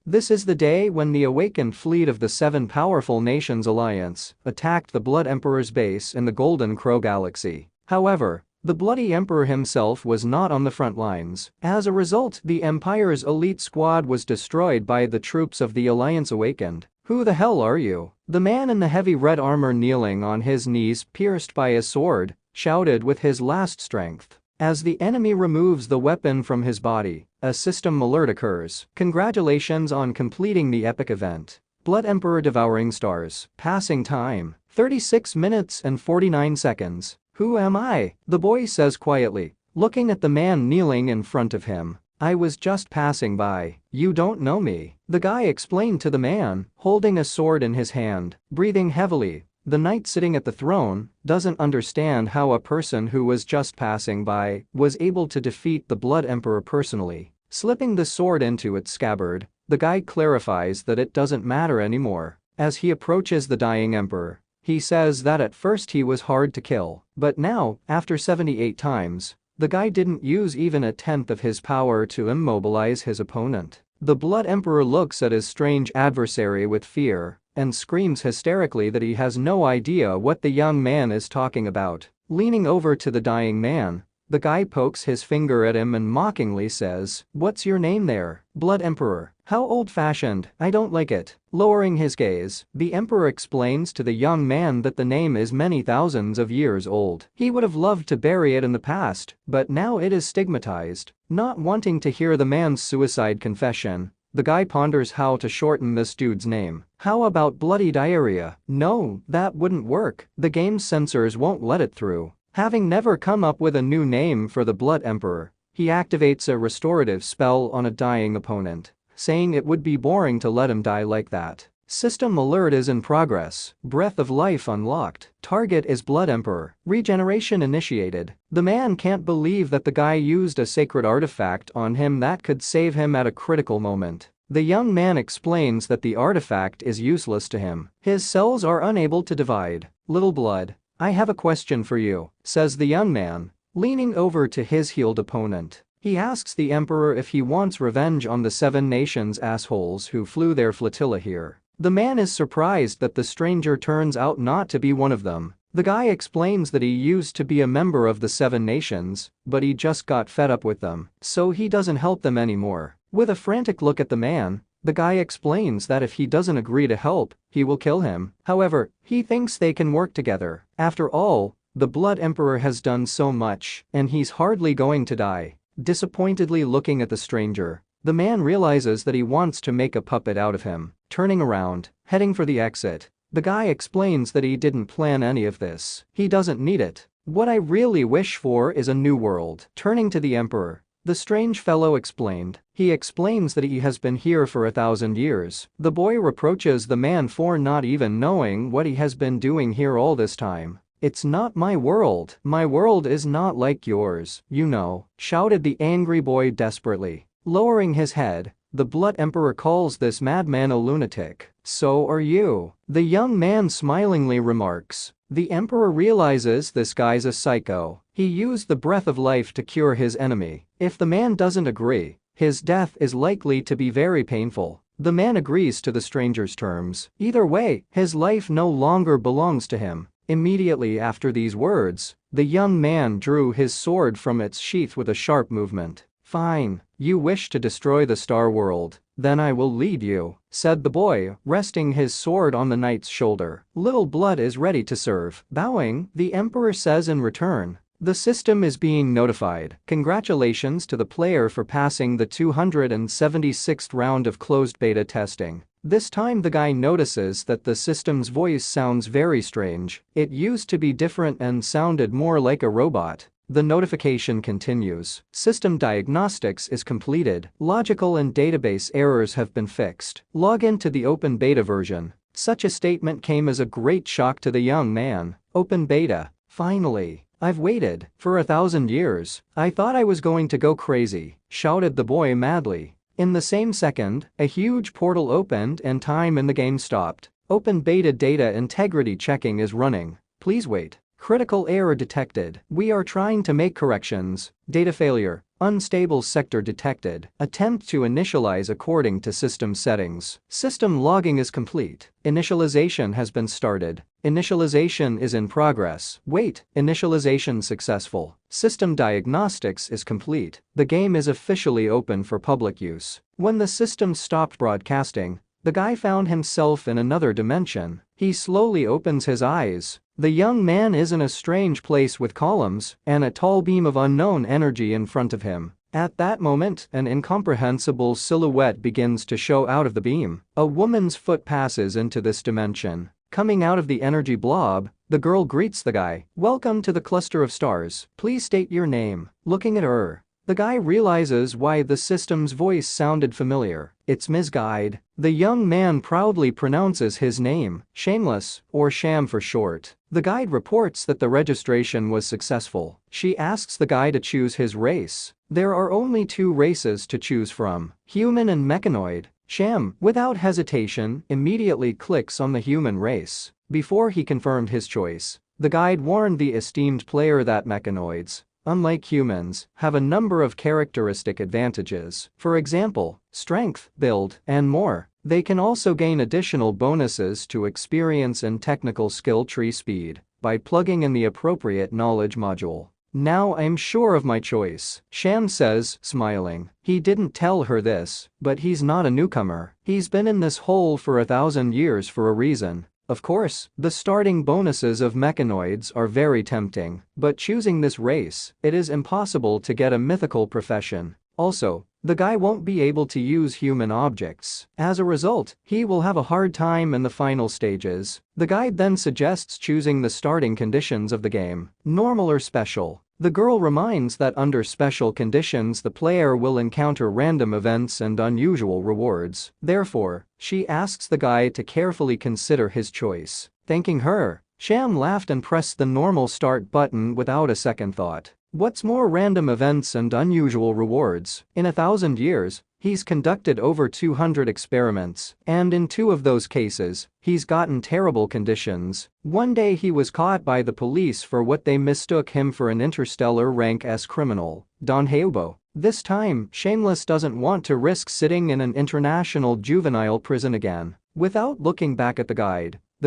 This is the day when the awakened fleet of the Seven Powerful Nations Alliance attacked the Blood Emperor's base in the Golden Crow Galaxy. However, the Bloody Emperor himself was not on the front lines. As a result, the Empire's elite squad was destroyed by the troops of the Alliance Awakened. "Who the hell are you?" The man in the heavy red armor, kneeling on his knees, pierced by a sword, shouted with his last strength. As the enemy removes the weapon from his body, a system alert occurs. "Congratulations on completing the epic event. Blood Emperor devouring stars. Passing time, 36 minutes and 49 seconds. Who am I?" the boy says quietly, looking at the man kneeling in front of him. "I was just passing by. You don't know me," the guy explained to the man, holding a sword in his hand. Breathing heavily, the knight sitting at the throne doesn't understand how a person who was just passing by was able to defeat the Blood Emperor personally. Slipping the sword into its scabbard, the guy clarifies that it doesn't matter anymore. As he approaches the dying emperor, he says that at first he was hard to kill, but now, after 78 times, the guy didn't use even a tenth of his power to immobilize his opponent. The Blood Emperor looks at his strange adversary with fear and screams hysterically that he has no idea what the young man is talking about. Leaning over to the dying man, the guy pokes his finger at him and mockingly says, "What's your name there, Blood Emperor? How old-fashioned, I don't like it." Lowering his gaze, the emperor explains to the young man that the name is many thousands of years old. He would have loved to bury it in the past, but now it is stigmatized. Not wanting to hear the man's suicide confession, the guy ponders how to shorten this dude's name. "How about Bloody Diarrhea?" "No, that wouldn't work. The game's censors won't let it through." Having never come up with a new name for the Blood Emperor, he activates a restorative spell on a dying opponent, saying it would be boring to let him die like that. System alert is in progress. Breath of life unlocked. Target is Blood Emperor. Regeneration initiated. The man can't believe that the guy used a sacred artifact on him that could save him at a critical moment. The young man explains that the artifact is useless to him. His cells are unable to divide. "Little Blood, I have a question for you," says the young man, leaning over to his healed opponent. He asks the emperor if he wants revenge on the Seven Nations assholes who flew their flotilla here. The man is surprised that the stranger turns out not to be one of them. The guy explains that he used to be a member of the Seven Nations, but he just got fed up with them, so he doesn't help them anymore. With a frantic look at the man, the guy explains that if he doesn't agree to help, he will kill him. However, he thinks they can work together. After all, the Blood Emperor has done so much, and he's hardly going to die. Disappointedly looking at the stranger, the man realizes that he wants to make a puppet out of him. Turning around, heading for the exit, the guy explains that he didn't plan any of this. He doesn't need it. "What I really wish for is a new world." Turning to the emperor, the strange fellow explained. He explains that he has been here for 1,000 years. The boy reproaches the man for not even knowing what he has been doing here all this time. "It's not my world. My world is not like yours, you know," shouted the angry boy desperately. Lowering his head, the Blood Emperor calls this madman a lunatic. "So are you," the young man smilingly remarks. The emperor realizes this guy's a psycho. He used the breath of life to cure his enemy. If the man doesn't agree, his death is likely to be very painful. The man agrees to the stranger's terms. Either way, his life no longer belongs to him. Immediately after these words, the young man drew his sword from its sheath with a sharp movement. "Fine, you wish to destroy the Star World, then I will lead you," said the boy, resting his sword on the knight's shoulder. "Little Blood is ready to serve." Bowing, the emperor says in return, "The system is being notified. Congratulations to the player for passing the 276th round of closed beta testing." This time the guy notices that the system's voice sounds very strange. It used to be different and sounded more like a robot. The notification continues. "System diagnostics is completed. Logical and database errors have been fixed. Log into the open beta version." Such a statement came as a great shock to the young man. Open beta. Finally. "I've waited for 1,000 years. I thought I was going to go crazy," shouted the boy madly. In the same second, a huge portal opened and time in the game stopped. Open beta data integrity checking is running. Please wait. Critical error detected. We are trying to make corrections. Data failure. Unstable sector detected. Attempt to initialize according to system settings. System logging is complete. Initialization has been started. Initialization is in progress. Wait, initialization successful. System diagnostics is complete. The game is officially open for public use. When the system stopped broadcasting, the guy found himself in another dimension. He slowly opens his eyes. The young man is in a strange place with columns and a tall beam of unknown energy in front of him. At that moment, an incomprehensible silhouette begins to show out of the beam. A woman's foot passes into this dimension. Coming out of the energy blob, the girl greets the guy. "Welcome to the cluster of stars. Please state your name." Looking at her, the guy realizes why the system's voice sounded familiar. It's Ms. Guide. The young man proudly pronounces his name, Shameless, or Sham for short. The guide reports that the registration was successful. She asks the guy to choose his race. There are only 2 races to choose from, human and mechanoid. Sham, without hesitation, immediately clicks on the human race. Before he confirmed his choice, the guide warned the esteemed player that mechanoids, unlike humans, have a number of characteristic advantages. For example, strength, build, and more. They can also gain additional bonuses to experience and technical skill tree speed by plugging in the appropriate knowledge module. "Now I'm sure of my choice," Sham says, smiling. He didn't tell her this, but he's not a newcomer. He's been in this hole for 1,000 years for a reason. Of course, the starting bonuses of mechanoids are very tempting, but choosing this race, it is impossible to get a mythical profession. Also, the guy won't be able to use human objects. As a result, he will have a hard time in the final stages. The guide then suggests choosing the starting conditions of the game, normal or special. The girl reminds that under special conditions the player will encounter random events and unusual rewards. Therefore, she asks the guy to carefully consider his choice. Thanking her, Sham laughed and pressed the normal start button without a second thought. What's more, random events and unusual rewards? In 1,000 years, he's conducted over 200 experiments, and in 2 of those cases, he's gotten terrible conditions. One day he was caught by the police for what they mistook him for an interstellar rank S criminal, Don Heubo. This time, Shameless doesn't want to risk sitting in an international juvenile prison again. Without looking back at the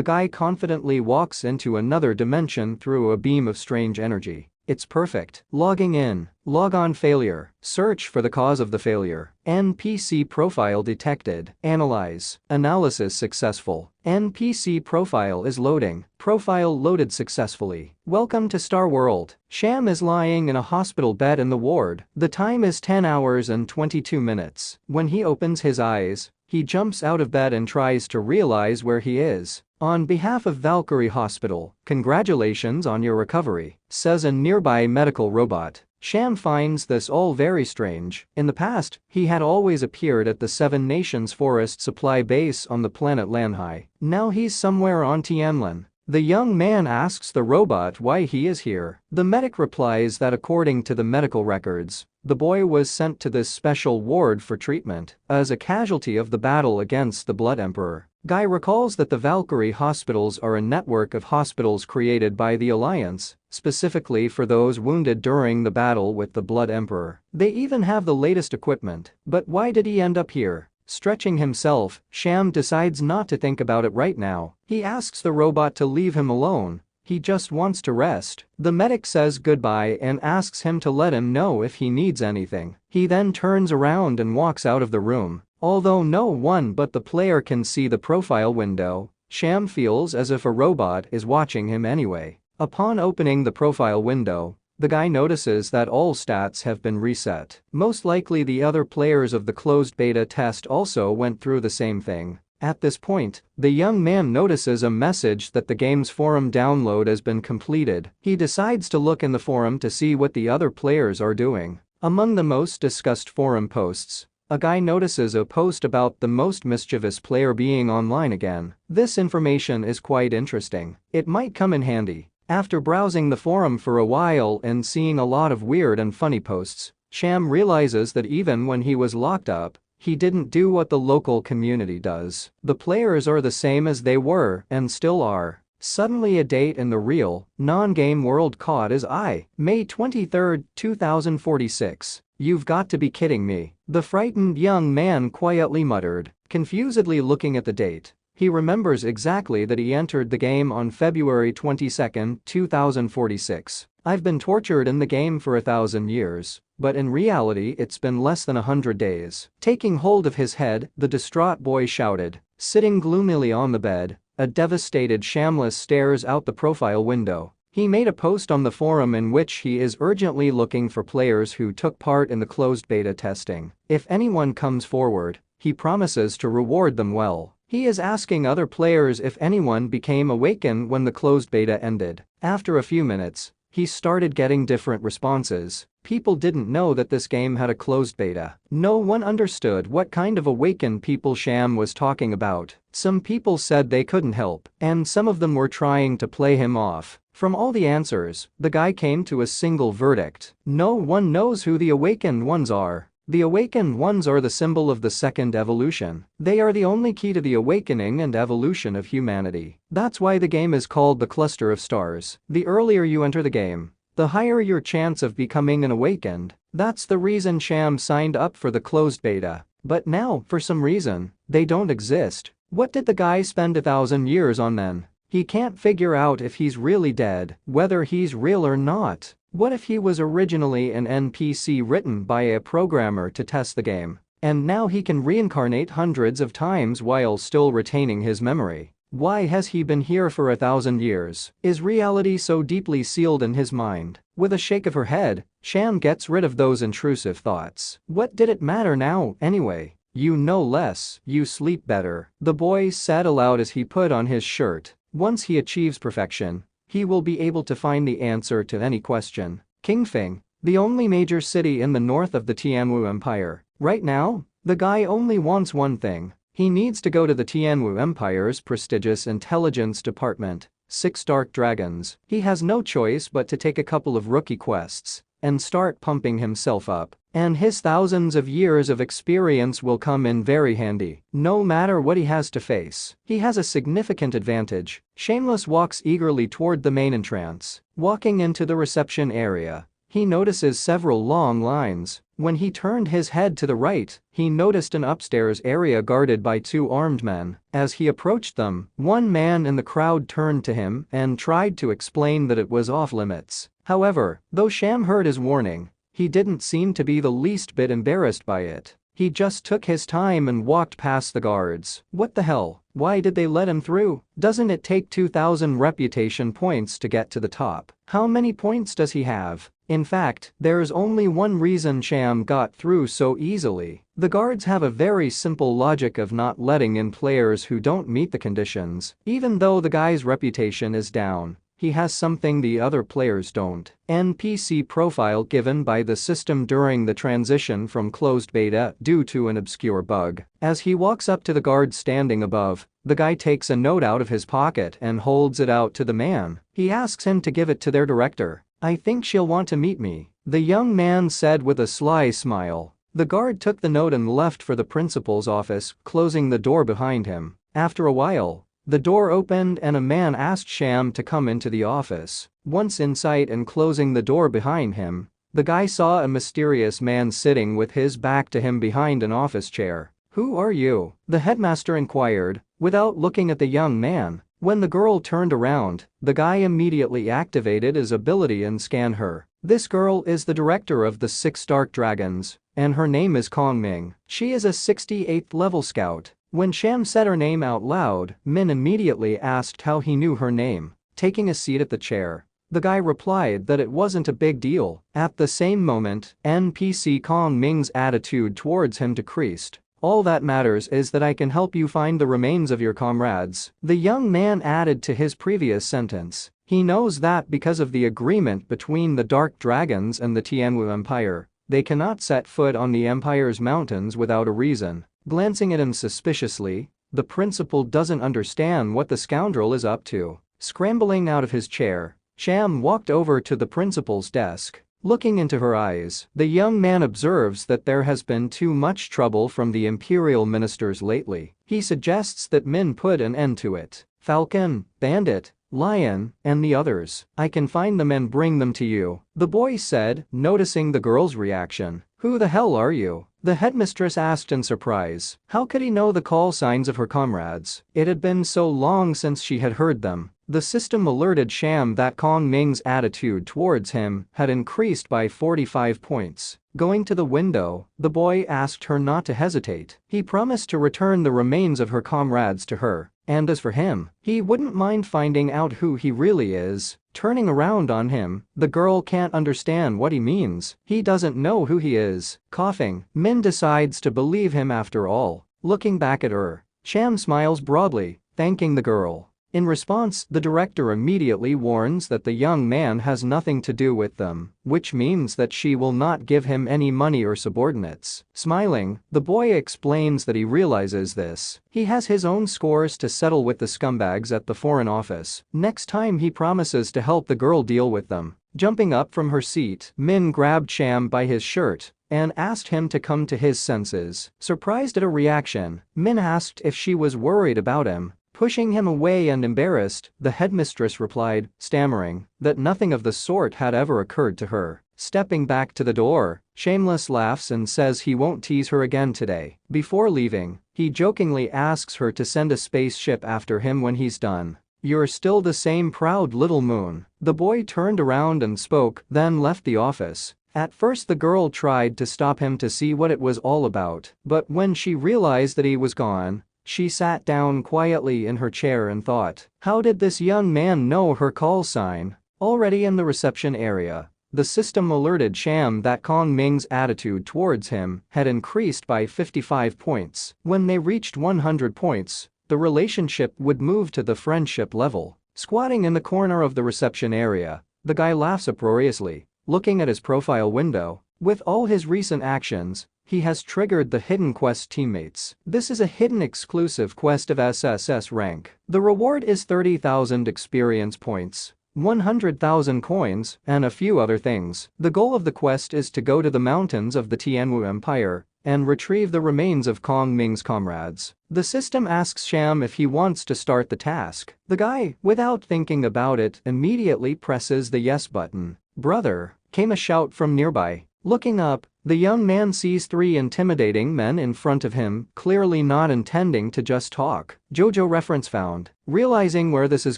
guy confidently walks into another dimension through a beam of strange energy. It's perfect. Logging in. Logon failure. Search for the cause of the failure. NPC profile detected. Analyze. Analysis successful. NPC profile is loading. Profile loaded successfully. Welcome to Star World. Sham is lying in a hospital bed in the ward. The time is 10 hours and 22 minutes. When he opens his eyes, he jumps out of bed and tries to realize where he is. "On behalf of Valkyrie Hospital, congratulations on your recovery," says a nearby medical robot. Sham finds this all very strange. In the past, he had always appeared at the 7 Nations Forest Supply Base on the planet Lanhai. Now he's somewhere on Tianlin. The young man asks the robot why he is here. The medic replies that according to the medical records, the boy was sent to this special ward for treatment as a casualty of the battle against the Blood Emperor. Guy recalls that the Valkyrie hospitals are a network of hospitals created by the Alliance, specifically for those wounded during the battle with the Blood Emperor. They even have the latest equipment. But why did he end up here? Stretching himself, Sham decides not to think about it right now. He asks the robot to leave him alone. He just wants to rest. The medic says goodbye and asks him to let him know if he needs anything. He then turns around and walks out of the room. Although no one but the player can see the profile window, Sham feels as if a robot is watching him anyway. Upon opening the profile window, the guy notices that all stats have been reset. Most likely the other players of the closed beta test also went through the same thing. At this point, the young man notices a message that the game's forum download has been completed. He decides to look in the forum to see what the other players are doing. Among the most discussed forum posts, a guy notices a post about the most mischievous player being online again. This information is quite interesting. It might come in handy. After browsing the forum for a while and seeing a lot of weird and funny posts, Sham realizes that even when he was locked up, he didn't do what the local community does. The players are the same as they were and still are. Suddenly a date in the real, non-game world caught his eye. May 23, 2046. You've got to be kidding me," the frightened young man quietly muttered, confusedly looking at the date. He remembers exactly that he entered the game on February 22, 2046. "I've been tortured in the game for 1,000 years, but in reality it's been less than 100 days. Taking hold of his head, the distraught boy shouted. Sitting gloomily on the bed, a devastated Shamless stares out the profile window. He made a post on the forum in which he is urgently looking for players who took part in the closed beta testing. If anyone comes forward, he promises to reward them well. He is asking other players if anyone became awakened when the closed beta ended. After a few minutes, he started getting different responses. People didn't know that this game had a closed beta. No one understood what kind of awakened people Sham was talking about. Some people said they couldn't help, and some of them were trying to play him off. From all the answers, the guy came to a single verdict. No one knows who the awakened ones are. The awakened ones are the symbol of the second evolution. They are the only key to the awakening and evolution of humanity. That's why the game is called the Cluster of Stars. The earlier you enter the game, the higher your chance of becoming an awakened. That's the reason Sham signed up for the closed beta. But now, for some reason, they don't exist. What did the guy spend 1,000 years on then? He can't figure out if he's really dead, whether he's real or not. What if he was originally an NPC written by a programmer to test the game, and now he can reincarnate hundreds of times while still retaining his memory? Why has he been here for 1,000 years? Is reality so deeply sealed in his mind? With a shake of her head, Sham gets rid of those intrusive thoughts. What did it matter now, anyway? You know less, you sleep better, the boy said aloud as he put on his shirt. Once he achieves perfection, he will be able to find the answer to any question. Qingfeng, the only major city in the north of the Tianwu Empire. Right now, the guy only wants one thing. He needs to go to the Tianwu Empire's prestigious intelligence department, 6 Dark Dragons. He has no choice but to take a couple of rookie quests and start pumping himself up. And his thousands of years of experience will come in very handy. No matter what he has to face, he has a significant advantage. Shameless walks eagerly toward the main entrance. Walking into the reception area, he notices several long lines. When he turned his head to the right, he noticed an upstairs area guarded by 2 armed men. As he approached them, one man in the crowd turned to him and tried to explain that it was off limits. However, though Sham heard his warning, he didn't seem to be the least bit embarrassed by it. He just took his time and walked past the guards. What the hell? Why did they let him through? Doesn't it take 2,000 reputation points to get to the top? How many points does he have? In fact, there's only one reason Sham got through so easily. The guards have a very simple logic of not letting in players who don't meet the conditions. Even though the guy's reputation is down, he has something the other players don't. NPC profile given by the system during the transition from closed beta due to an obscure bug. As he walks up to the guard standing above, the guy takes a note out of his pocket and holds it out to the man. He asks him to give it to their director. "I think she'll want to meet me," the young man said with a sly smile. The guard took the note and left for the principal's office, closing the door behind him. After a while, the door opened and a man asked Sham to come into the office. Once inside and closing the door behind him, the guy saw a mysterious man sitting with his back to him behind an office chair. "Who are you?" the headmaster inquired, without looking at the young man. When the girl turned around, the guy immediately activated his ability and scanned her. This girl is the director of the 6 Dark Dragons, and her name is Kongming. She is a 68th level scout. When Sham said her name out loud, Min immediately asked how he knew her name. Taking a seat at the chair, the guy replied that it wasn't a big deal. At the same moment, NPC Kong Ming's attitude towards him decreased. "All that matters is that I can help you find the remains of your comrades," the young man added to his previous sentence. He knows that because of the agreement between the Dark Dragons and the Tianwu Empire, they cannot set foot on the Empire's mountains without a reason. Glancing at him suspiciously, the principal doesn't understand what the scoundrel is up to. Scrambling out of his chair, Sham walked over to the principal's desk. Looking into her eyes, the young man observes that there has been too much trouble from the imperial ministers lately. He suggests that Min put an end to it. "Falcon, Bandit, Lion, and the others. I can find them and bring them to you," the boy said, noticing the girl's reaction. "Who the hell are you?" the headmistress asked in surprise. How could he know the call signs of her comrades? It had been so long since she had heard them. The system alerted Sham that Kong Ming's attitude towards him had increased by 45 points. Going to the window, the boy asked her not to hesitate. He promised to return the remains of her comrades to her. And as for him, he wouldn't mind finding out who he really is. Turning around on him, the girl can't understand what he means. He doesn't know who he is. Coughing, Min decides to believe him after all. Looking back at her, Sham smiles broadly, thanking the girl. In response, the director immediately warns that the young man has nothing to do with them, which means that she will not give him any money or subordinates. Smiling, the boy explains that he realizes this. He has his own scores to settle with the scumbags at the Foreign Office. Next time he promises to help the girl deal with them. Jumping up from her seat, Min grabbed Sham by his shirt and asked him to come to his senses. Surprised at her reaction, Min asked if she was worried about him. Pushing him away and embarrassed, the headmistress replied, stammering, that nothing of the sort had ever occurred to her. Stepping back to the door, Shameless laughs and says he won't tease her again today. Before leaving, he jokingly asks her to send a spaceship after him when he's done. "You're still the same proud little moon." The boy turned around and spoke, then left the office. At first the girl tried to stop him to see what it was all about, but when she realized that he was gone, she sat down quietly in her chair and thought, how did this young man know her call sign? Already in the reception area, the system alerted Sham that Kong Ming's attitude towards him had increased by 55 points. When they reached 100 points, the relationship would move to the friendship level. Squatting in the corner of the reception area, the guy laughs uproariously, looking at his profile window. With all his recent actions, he has triggered the hidden quest teammates. This is a hidden exclusive quest of SSS rank. The reward is 30,000 experience points, 100,000 coins, and a few other things. The goal of the quest is to go to the mountains of the Tianwu Empire and retrieve the remains of Kong Ming's comrades. The system asks Sham if he wants to start the task. The guy, without thinking about it, immediately presses the yes button. "Brother," came a shout from nearby. Looking up, the young man sees three intimidating men in front of him, clearly not intending to just talk. JoJo reference found. Realizing where this is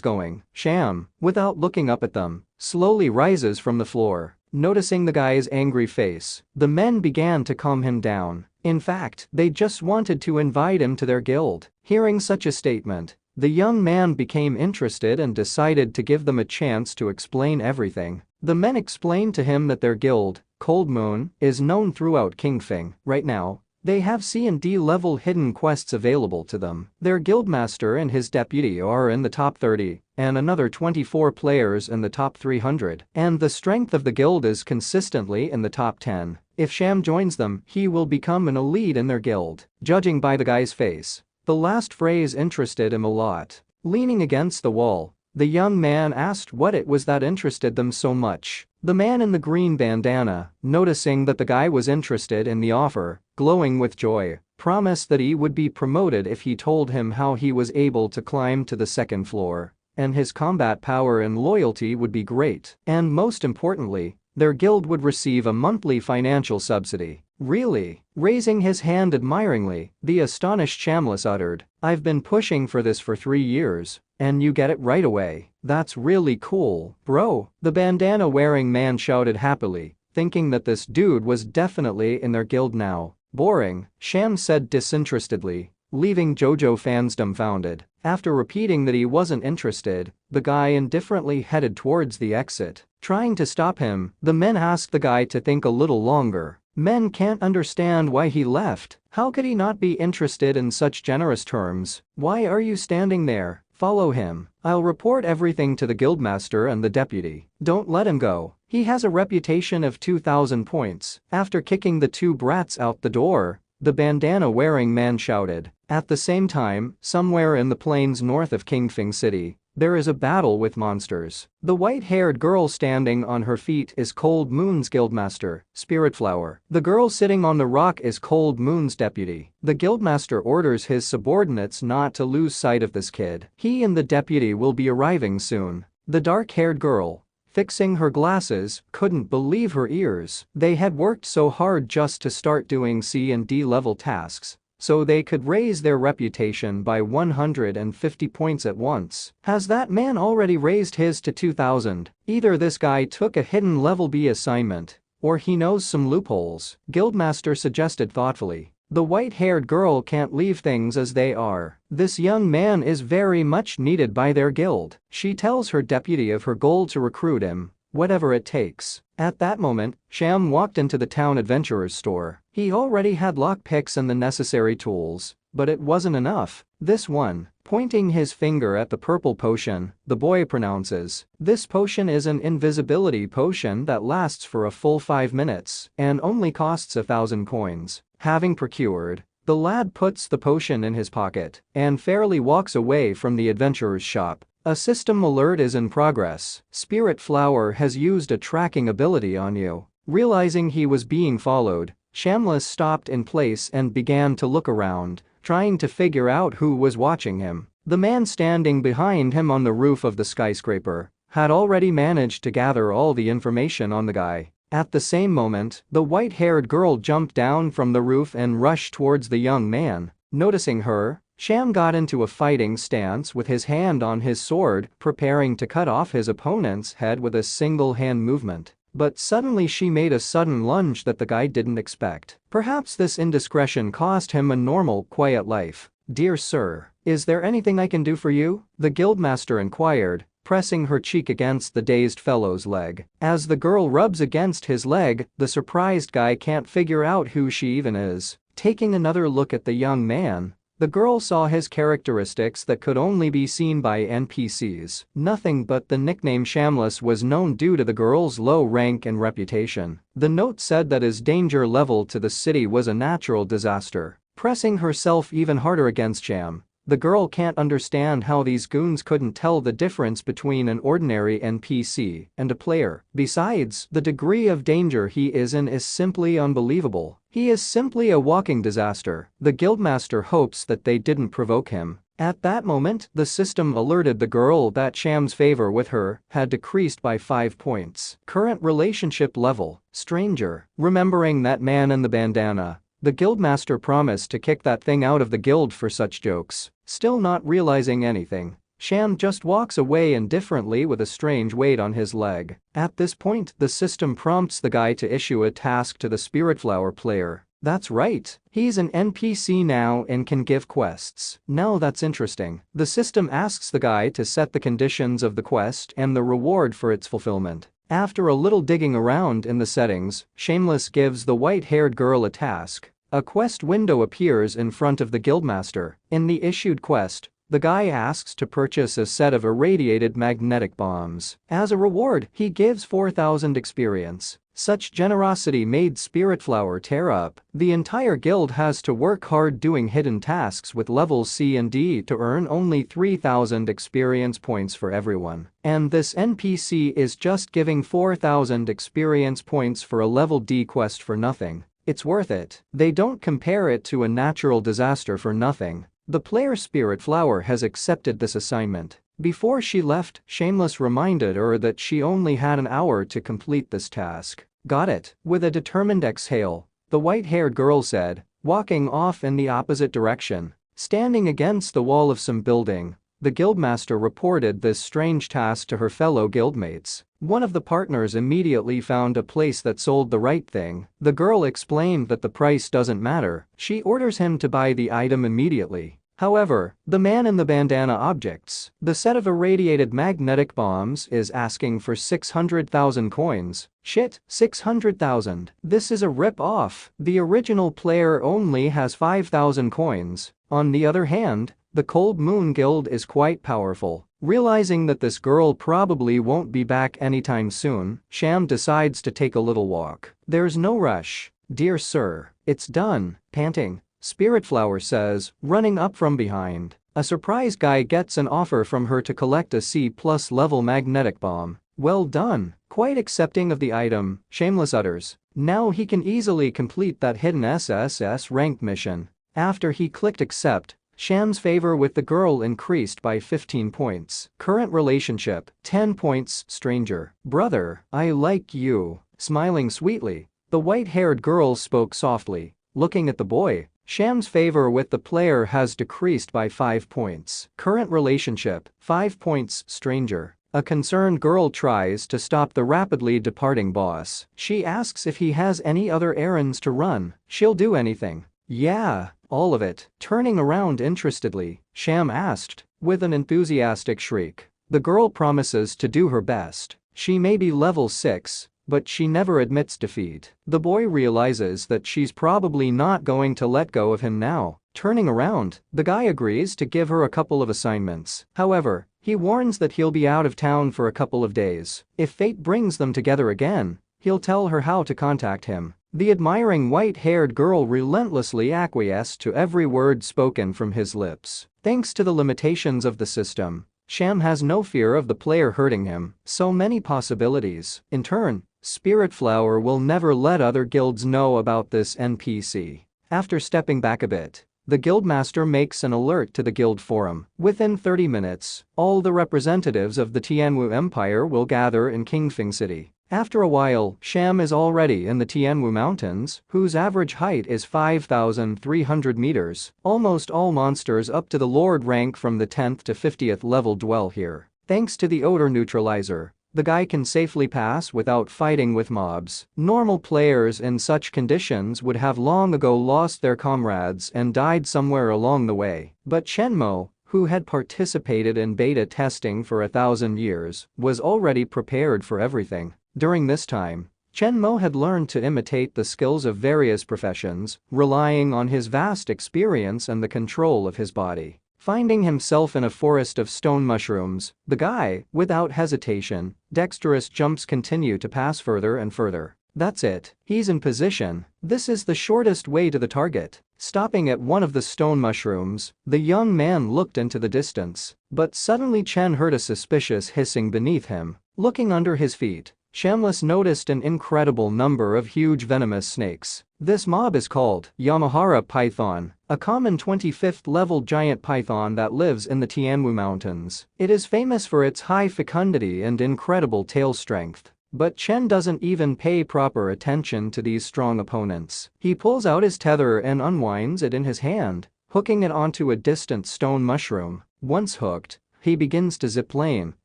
going, Sham, without looking up at them, slowly rises from the floor. Noticing the guy's angry face, the men began to calm him down. In fact, they just wanted to invite him to their guild. Hearing such a statement, the young man became interested and decided to give them a chance to explain everything. The men explained to him that their guild, Cold Moon, is known throughout Kingfing. Right now, they have C and D level hidden quests available to them. Their guildmaster and his deputy are in the top 30, and another 24 players in the top 300. And the strength of the guild is consistently in the top 10. If Sham joins them, he will become an elite in their guild. Judging by the guy's face, the last phrase interested him a lot. Leaning against the wall, the young man asked what it was that interested them so much. The man in the green bandana, noticing that the guy was interested in the offer, glowing with joy, promised that he would be promoted if he told him how he was able to climb to the second floor, and his combat power and loyalty would be great, and most importantly, their guild would receive a monthly financial subsidy. "Really?" Raising his hand admiringly, the astonished Shamless uttered, "I've been pushing for this for 3 years, and you get it right away. That's really cool, bro," the bandana-wearing man shouted happily, thinking that this dude was definitely in their guild now. "Boring," Sham said disinterestedly, leaving JoJo fans dumbfounded. After repeating that he wasn't interested, the guy indifferently headed towards the exit. Trying to stop him, the men asked the guy to think a little longer. Men can't understand why he left. How could he not be interested in such generous terms? "Why are you standing there? Follow him. I'll report everything to the guildmaster and the deputy. Don't let him go. He has a reputation of 2,000 points." After kicking the two brats out the door, the bandana-wearing man shouted. At the same time, somewhere in the plains north of Kingfing City, There is a battle with monsters. The white-haired girl standing on her feet is Cold Moon's guildmaster, Spiritflower. The girl sitting on the rock is Cold Moon's deputy. The guildmaster orders his subordinates not to lose sight of this kid. He and the deputy will be arriving soon. The dark-haired girl, fixing her glasses, couldn't believe her ears. They had worked so hard just to start doing C and D level tasks, so they could raise their reputation by 150 points at once. Has that man already raised his to 2,000? Either this guy took a hidden level B assignment, or he knows some loopholes, Guildmaster suggested thoughtfully. The white-haired girl can't leave things as they are. This young man is very much needed by their guild. She tells her deputy of her goal to recruit him, whatever it takes. At that moment, Sham walked into the town adventurer's store. He already had lockpicks and the necessary tools, but it wasn't enough. This one, pointing his finger at the purple potion, the boy pronounces. This potion is an invisibility potion that lasts for a full 5 minutes and only costs 1,000 coins. Having procured, the lad puts the potion in his pocket and fairly walks away from the adventurer's shop. A system alert is in progress. Spiritflower has used a tracking ability on you. Realizing he was being followed, Shamless stopped in place and began to look around, trying to figure out who was watching him. The man standing behind him on the roof of the skyscraper had already managed to gather all the information on the guy. At the same moment, the white-haired girl jumped down from the roof and rushed towards the young man. Noticing her, Sham got into a fighting stance with his hand on his sword, preparing to cut off his opponent's head with a single hand movement. But suddenly she made a sudden lunge that the guy didn't expect. Perhaps this indiscretion cost him a normal, quiet life. "Dear sir, is there anything I can do for you?" the guildmaster inquired, pressing her cheek against the dazed fellow's leg. As the girl rubs against his leg, the surprised guy can't figure out who she even is. Taking another look at the young man, the girl saw his characteristics that could only be seen by NPCs. Nothing but the nickname Shamless was known due to the girl's low rank and reputation. The note said that his danger level to the city was a natural disaster. Pressing herself even harder against Sham, the girl can't understand how these goons couldn't tell the difference between an ordinary NPC and a player. Besides, the degree of danger he is in is simply unbelievable. He is simply a walking disaster. The guildmaster hopes that they didn't provoke him. At that moment, the system alerted the girl that Sham's favor with her had decreased by 5 points. Current relationship level, stranger. Remembering that man in the bandana, the guildmaster promised to kick that thing out of the guild for such jokes. Still not realizing anything, Sham just walks away indifferently with a strange weight on his leg. At this point, the system prompts the guy to issue a task to the Spiritflower player. That's right, he's an NPC now and can give quests. Now that's interesting. The system asks the guy to set the conditions of the quest and the reward for its fulfillment. After a little digging around in the settings, Shameless gives the white-haired girl a task. A quest window appears in front of the guildmaster. In the issued quest, the guy asks to purchase a set of irradiated magnetic bombs. As a reward, he gives 4,000 experience. Such generosity made Spiritflower tear up. The entire guild has to work hard doing hidden tasks with levels C and D to earn only 3,000 experience points for everyone. And this NPC is just giving 4,000 experience points for a level D quest for nothing. It's worth it. They don't compare it to a natural disaster for nothing. The player Spiritflower has accepted this assignment. Before she left, Shameless reminded her that she only had an hour to complete this task. Got it. With a determined exhale, the white-haired girl said, walking off in the opposite direction. Standing against the wall of some building, the guildmaster reported this strange task to her fellow guildmates. One of the partners immediately found a place that sold the right thing. The girl explained that the price doesn't matter. She orders him to buy the item immediately. However, the man in the bandana objects. The set of irradiated magnetic bombs is asking for 600,000 coins. Shit, 600,000. This is a rip-off. The original player only has 5,000 coins. On the other hand, the Cold Moon Guild is quite powerful. Realizing that this girl probably won't be back anytime soon, Sham decides to take a little walk. There's no rush. "Dear sir, it's done," panting, Spiritflower says, running up from behind. A surprised guy gets an offer from her to collect a C+ level magnetic bomb. Well done. Quite accepting of the item, Shameless utters. Now he can easily complete that hidden SSS ranked mission. After he clicked accept, Sham's favor with the girl increased by 15 points. Current relationship, 10 points. Stranger. Brother, I like you. Smiling sweetly, the white-haired girl spoke softly. Looking at the boy, Sham's favor with the player has decreased by 5 points. Current relationship, 5 points. Stranger. A concerned girl tries to stop the rapidly departing boss. She asks if he has any other errands to run. She'll do anything. Yeah, all of it. Turning around interestedly, Sham asked, with an enthusiastic shriek. The girl promises to do her best. She may be level 6, but she never admits defeat. The boy realizes that she's probably not going to let go of him now. Turning around, the guy agrees to give her a couple of assignments. However, he warns that he'll be out of town for a couple of days. If fate brings them together again, he'll tell her how to contact him. The admiring white-haired girl relentlessly acquiesced to every word spoken from his lips. Thanks to the limitations of the system, Sham has no fear of the player hurting him. So many possibilities. In turn, Spirit Flower will never let other guilds know about this NPC. After stepping back a bit, the guildmaster makes an alert to the guild forum. Within 30 minutes, all the representatives of the Tianwu Empire will gather in Qingfeng City. After a while, Sham is already in the Tianwu Mountains, whose average height is 5,300 meters. Almost all monsters up to the Lord rank from the 10th to 50th level dwell here. Thanks to the odor neutralizer, the guy can safely pass without fighting with mobs. Normal players in such conditions would have long ago lost their comrades and died somewhere along the way. But Shenmo, who had participated in beta testing for 1,000 years, was already prepared for everything. During this time, Shenmo had learned to imitate the skills of various professions, relying on his vast experience and the control of his body. Finding himself in a forest of stone mushrooms, the guy, without hesitation, dexterous jumps continue to pass further and further. That's it. He's in position. This is the shortest way to the target. Stopping at one of the stone mushrooms, the young man looked into the distance. But suddenly Chen heard a suspicious hissing beneath him. Looking under his feet, Shamless noticed an incredible number of huge venomous snakes. This mob is called Yamahara python, a common 25th level giant python that lives in the Tianwu Mountains. It is famous for its high fecundity and incredible tail strength. But Chen doesn't even pay proper attention to these strong opponents. He pulls out his tether and unwinds it in his hand, hooking it onto a distant stone mushroom. Once hooked, he begins to zipline,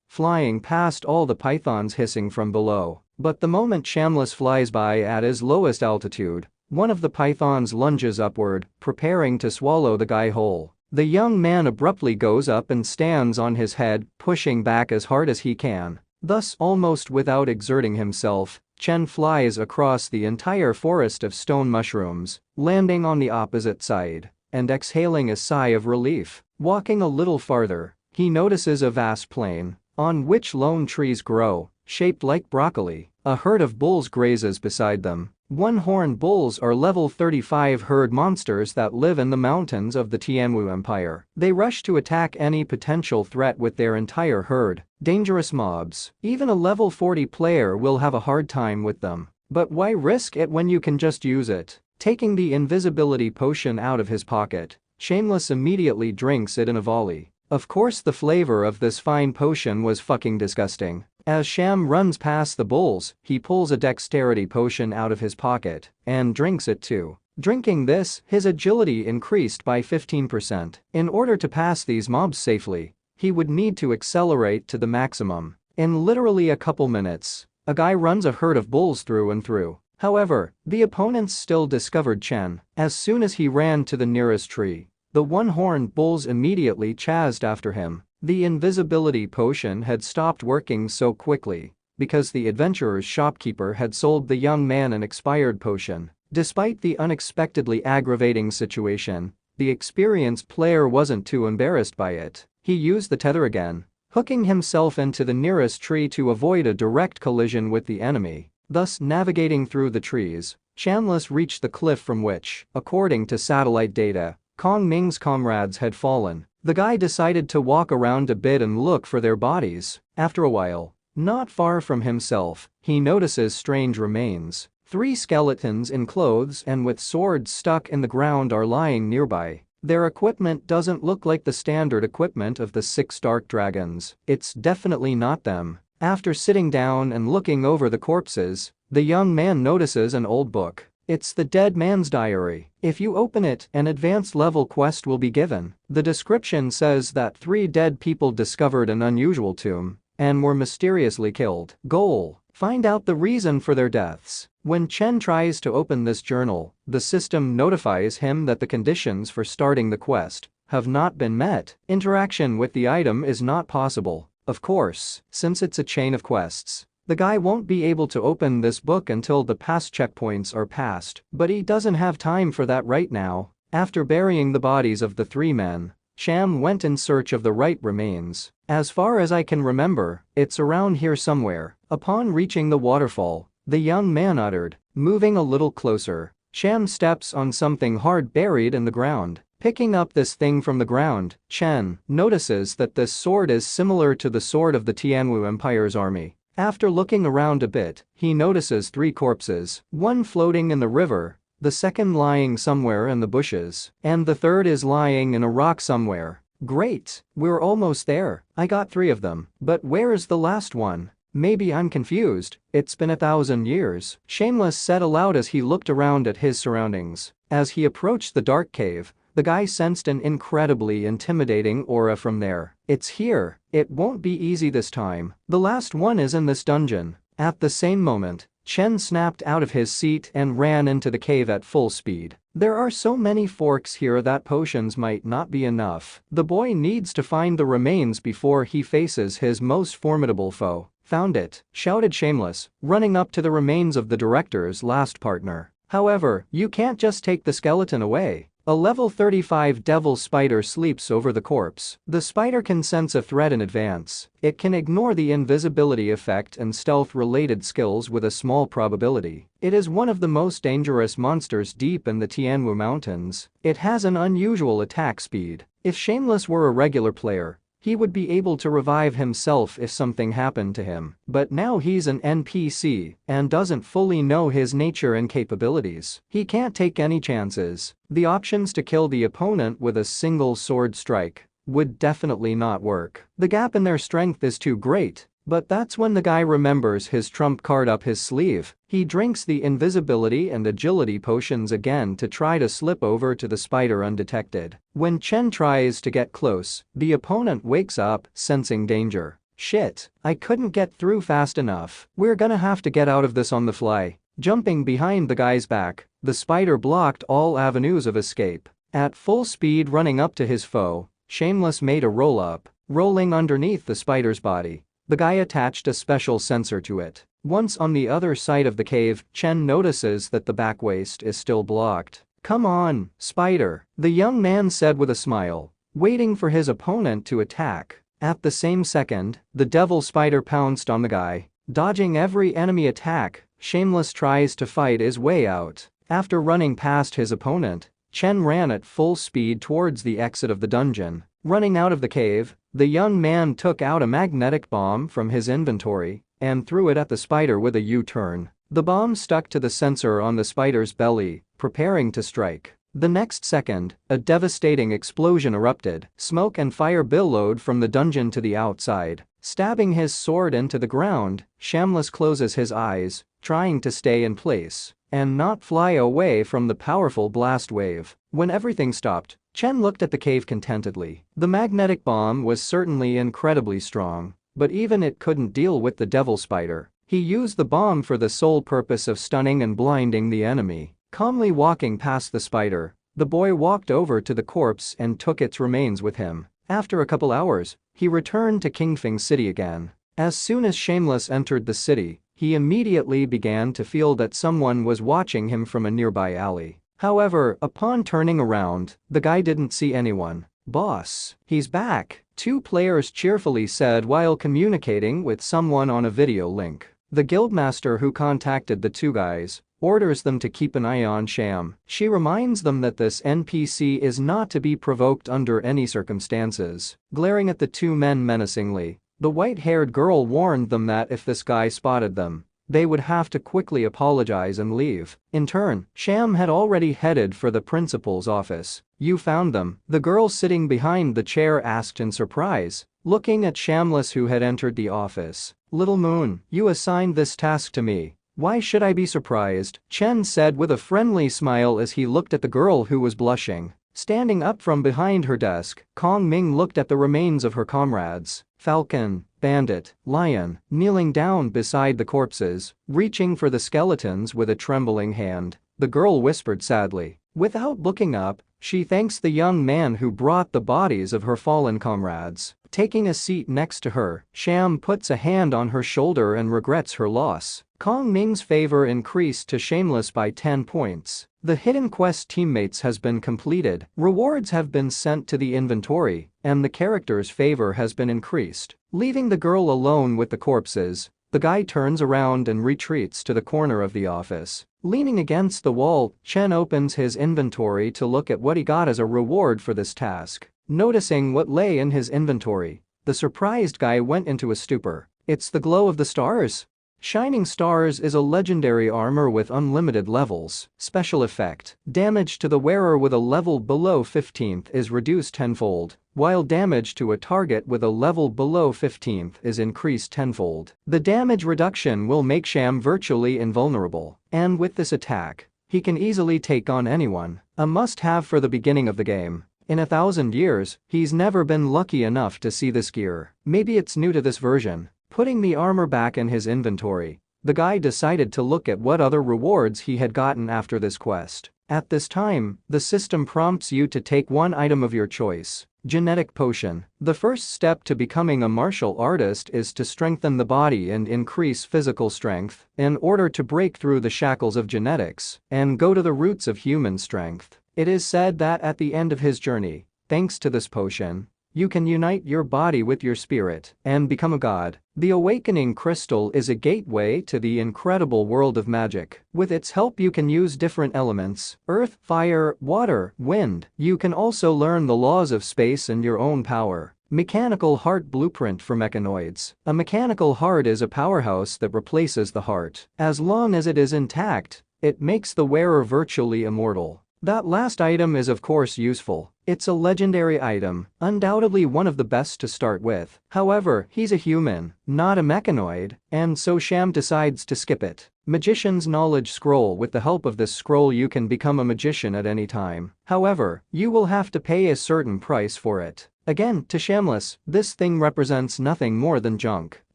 flying past all the pythons hissing from below. But the moment Shamless flies by at his lowest altitude, one of the pythons lunges upward, preparing to swallow the guy whole. The young man abruptly goes up and stands on his head, pushing back as hard as he can. Thus, almost without exerting himself, Chen flies across the entire forest of stone mushrooms, landing on the opposite side, and exhaling a sigh of relief. Walking a little farther, he notices a vast plain, on which lone trees grow, shaped like broccoli. A herd of bulls grazes beside them. One-horned bulls are level 35 herd monsters that live in the mountains of the Tianwu Empire. They rush to attack any potential threat with their entire herd. Dangerous mobs. Even a level 40 player will have a hard time with them. But why risk it when you can just use it? Taking the invisibility potion out of his pocket, Shameless immediately drinks it in a volley. Of course, the flavor of this fine potion was fucking disgusting. As Sham runs past the bulls, he pulls a dexterity potion out of his pocket and drinks it too. Drinking this, his agility increased by 15%. In order to pass these mobs safely, he would need to accelerate to the maximum. In literally a couple minutes, a guy runs a herd of bulls through and through. However, the opponents still discovered Chen. As soon as he ran to the nearest tree, the one-horned bulls immediately chased after him. The invisibility potion had stopped working so quickly because the adventurer's shopkeeper had sold the young man an expired potion. Despite the unexpectedly aggravating situation, the experienced player wasn't too embarrassed by it. He used the tether again, hooking himself into the nearest tree to avoid a direct collision with the enemy. Thus, navigating through the trees, Shamless reached the cliff from which, according to satellite data, Kong Ming's comrades had fallen. The guy decided to walk around a bit and look for their bodies. After a while, not far from himself, he notices strange remains. 3 skeletons in clothes and with swords stuck in the ground are lying nearby. Their equipment doesn't look like the standard equipment of the 6 dark dragons. It's definitely not them. After sitting down and looking over the corpses, the young man notices an old book. It's the dead man's diary. If you open it, an advanced level quest will be given. The description says that 3 dead people discovered an unusual tomb and were mysteriously killed. Goal: find out the reason for their deaths. When Chen tries to open this journal, the system notifies him that the conditions for starting the quest have not been met. Interaction with the item is not possible. Of course, since it's a chain of quests, the guy won't be able to open this book until the past checkpoints are passed, but he doesn't have time for that right now. After burying the bodies of the 3 men, Sham went in search of the right remains. As far as I can remember, it's around here somewhere. Upon reaching the waterfall, the young man uttered, moving a little closer. Sham steps on something hard buried in the ground. Picking up this thing from the ground, Chen notices that this sword is similar to the sword of the Tianwu Empire's army. After looking around a bit, he notices 3 corpses, 1 floating in the river, the second lying somewhere in the bushes, and the third is lying in a rock somewhere. Great, we're almost there. I got 3 of them, but where is the last one? Maybe I'm confused. It's been 1,000 years. Shameless said aloud as he looked around at his surroundings. As he approached the dark cave, the guy sensed an incredibly intimidating aura from there. It's here. It won't be easy this time. The last one is in this dungeon. At the same moment, Chen snapped out of his seat and ran into the cave at full speed. There are so many forks here that potions might not be enough. The boy needs to find the remains before he faces his most formidable foe. Found it, shouted Shameless, running up to the remains of the director's last partner. However, you can't just take the skeleton away. A level 35 devil spider sleeps over the corpse. The spider can sense a threat in advance. It can ignore the invisibility effect and stealth-related skills with a small probability. It is one of the most dangerous monsters deep in the Tianwu Mountains. It has an unusual attack speed. If Shameless were a regular player, he would be able to revive himself if something happened to him, but now he's an NPC and doesn't fully know his nature and capabilities. He can't take any chances. The options to kill the opponent with a single sword strike would definitely not work. The gap in their strength is too great. But that's when the guy remembers his trump card up his sleeve. He drinks the invisibility and agility potions again to try to slip over to the spider undetected. When Chen tries to get close, the opponent wakes up, sensing danger. Shit, I couldn't get through fast enough. We're gonna have to get out of this on the fly. Jumping behind the guy's back, the spider blocked all avenues of escape. At full speed running up to his foe, Shameless made a roll-up, rolling underneath the spider's body. The guy attached a special sensor to it. Once on the other side of the cave, Chen notices that the back waist is still blocked. Come on, spider, the young man said with a smile, waiting for his opponent to attack. At the same second, the devil spider pounced on the guy. Dodging every enemy attack, Shameless tries to fight his way out. After running past his opponent, Chen ran at full speed towards the exit of the dungeon. Running out of the cave, the young man took out a magnetic bomb from his inventory and threw it at the spider with a U-turn. The bomb stuck to the sensor on the spider's belly, preparing to strike. The next second, a devastating explosion erupted. Smoke and fire billowed from the dungeon to the outside. Stabbing his sword into the ground, Shameless closes his eyes, trying to stay in place and not fly away from the powerful blast wave. When everything stopped, Chen looked at the cave contentedly. The magnetic bomb was certainly incredibly strong, but even it couldn't deal with the devil spider. He used the bomb for the sole purpose of stunning and blinding the enemy. Calmly walking past the spider, the boy walked over to the corpse and took its remains with him. After a couple hours, he returned to Qingfeng City again. As soon as Shameless entered the city, he immediately began to feel that someone was watching him from a nearby alley. However, upon turning around, the guy didn't see anyone. Boss, he's back, 2 players cheerfully said while communicating with someone on a video link. The guildmaster who contacted the 2 guys orders them to keep an eye on Sham. She reminds them that this NPC is not to be provoked under any circumstances. Glaring at the two men menacingly, the white-haired girl warned them that if this guy spotted them, they would have to quickly apologize and leave. In turn, Sham had already headed for the principal's office. "You found them?" the girl sitting behind the chair asked in surprise, looking at Shamless who had entered the office. "Little Moon, you assigned this task to me. Why should I be surprised?" Chen said with a friendly smile as he looked at the girl who was blushing. Standing up from behind her desk, Kong Ming looked at the remains of her comrades. Falcon, Bandit, Lion, kneeling down beside the corpses, reaching for the skeletons with a trembling hand. The girl whispered sadly. Without looking up, she thanks the young man who brought the bodies of her fallen comrades. Taking a seat next to her, Sham puts a hand on her shoulder and regrets her loss. Kong Ming's favor increased to Shameless by 10 points. The hidden quest teammates has been completed, rewards have been sent to the inventory, and the character's favor has been increased. Leaving the girl alone with the corpses, the guy turns around and retreats to the corner of the office. Leaning against the wall, Chen opens his inventory to look at what he got as a reward for this task. Noticing what lay in his inventory, the surprised guy went into a stupor. It's the glow of the stars? Shining Stars is a legendary armor with unlimited levels. Special effect. Damage to the wearer with a level below 15th is reduced tenfold, while damage to a target with a level below 15th is increased tenfold. The damage reduction will make Sham virtually invulnerable, and with this attack, he can easily take on anyone. A must-have for the beginning of the game. In 1,000 years, he's never been lucky enough to see this gear. Maybe it's new to this version. Putting the armor back in his inventory, the guy decided to look at what other rewards he had gotten after this quest. At this time, the system prompts you to take one item of your choice. Genetic Potion. The first step to becoming a martial artist is to strengthen the body and increase physical strength in order to break through the shackles of genetics and go to the roots of human strength. It is said that at the end of his journey, thanks to this potion, you can unite your body with your spirit and become a god. The Awakening Crystal is a gateway to the incredible world of magic. With its help you can use different elements: earth, fire, water, wind. You can also learn the laws of space and your own power. Mechanical Heart Blueprint for Mechanoids. A mechanical heart is a powerhouse that replaces the heart. As long as it is intact, it makes the wearer virtually immortal. That last item is of course useful. It's a legendary item, undoubtedly one of the best to start with. However, he's a human, not a mechanoid, and so Sham decides to skip it. Magician's Knowledge Scroll. With the help of this scroll you can become a magician at any time. However, you will have to pay a certain price for it. Again, to Shamless, this thing represents nothing more than junk.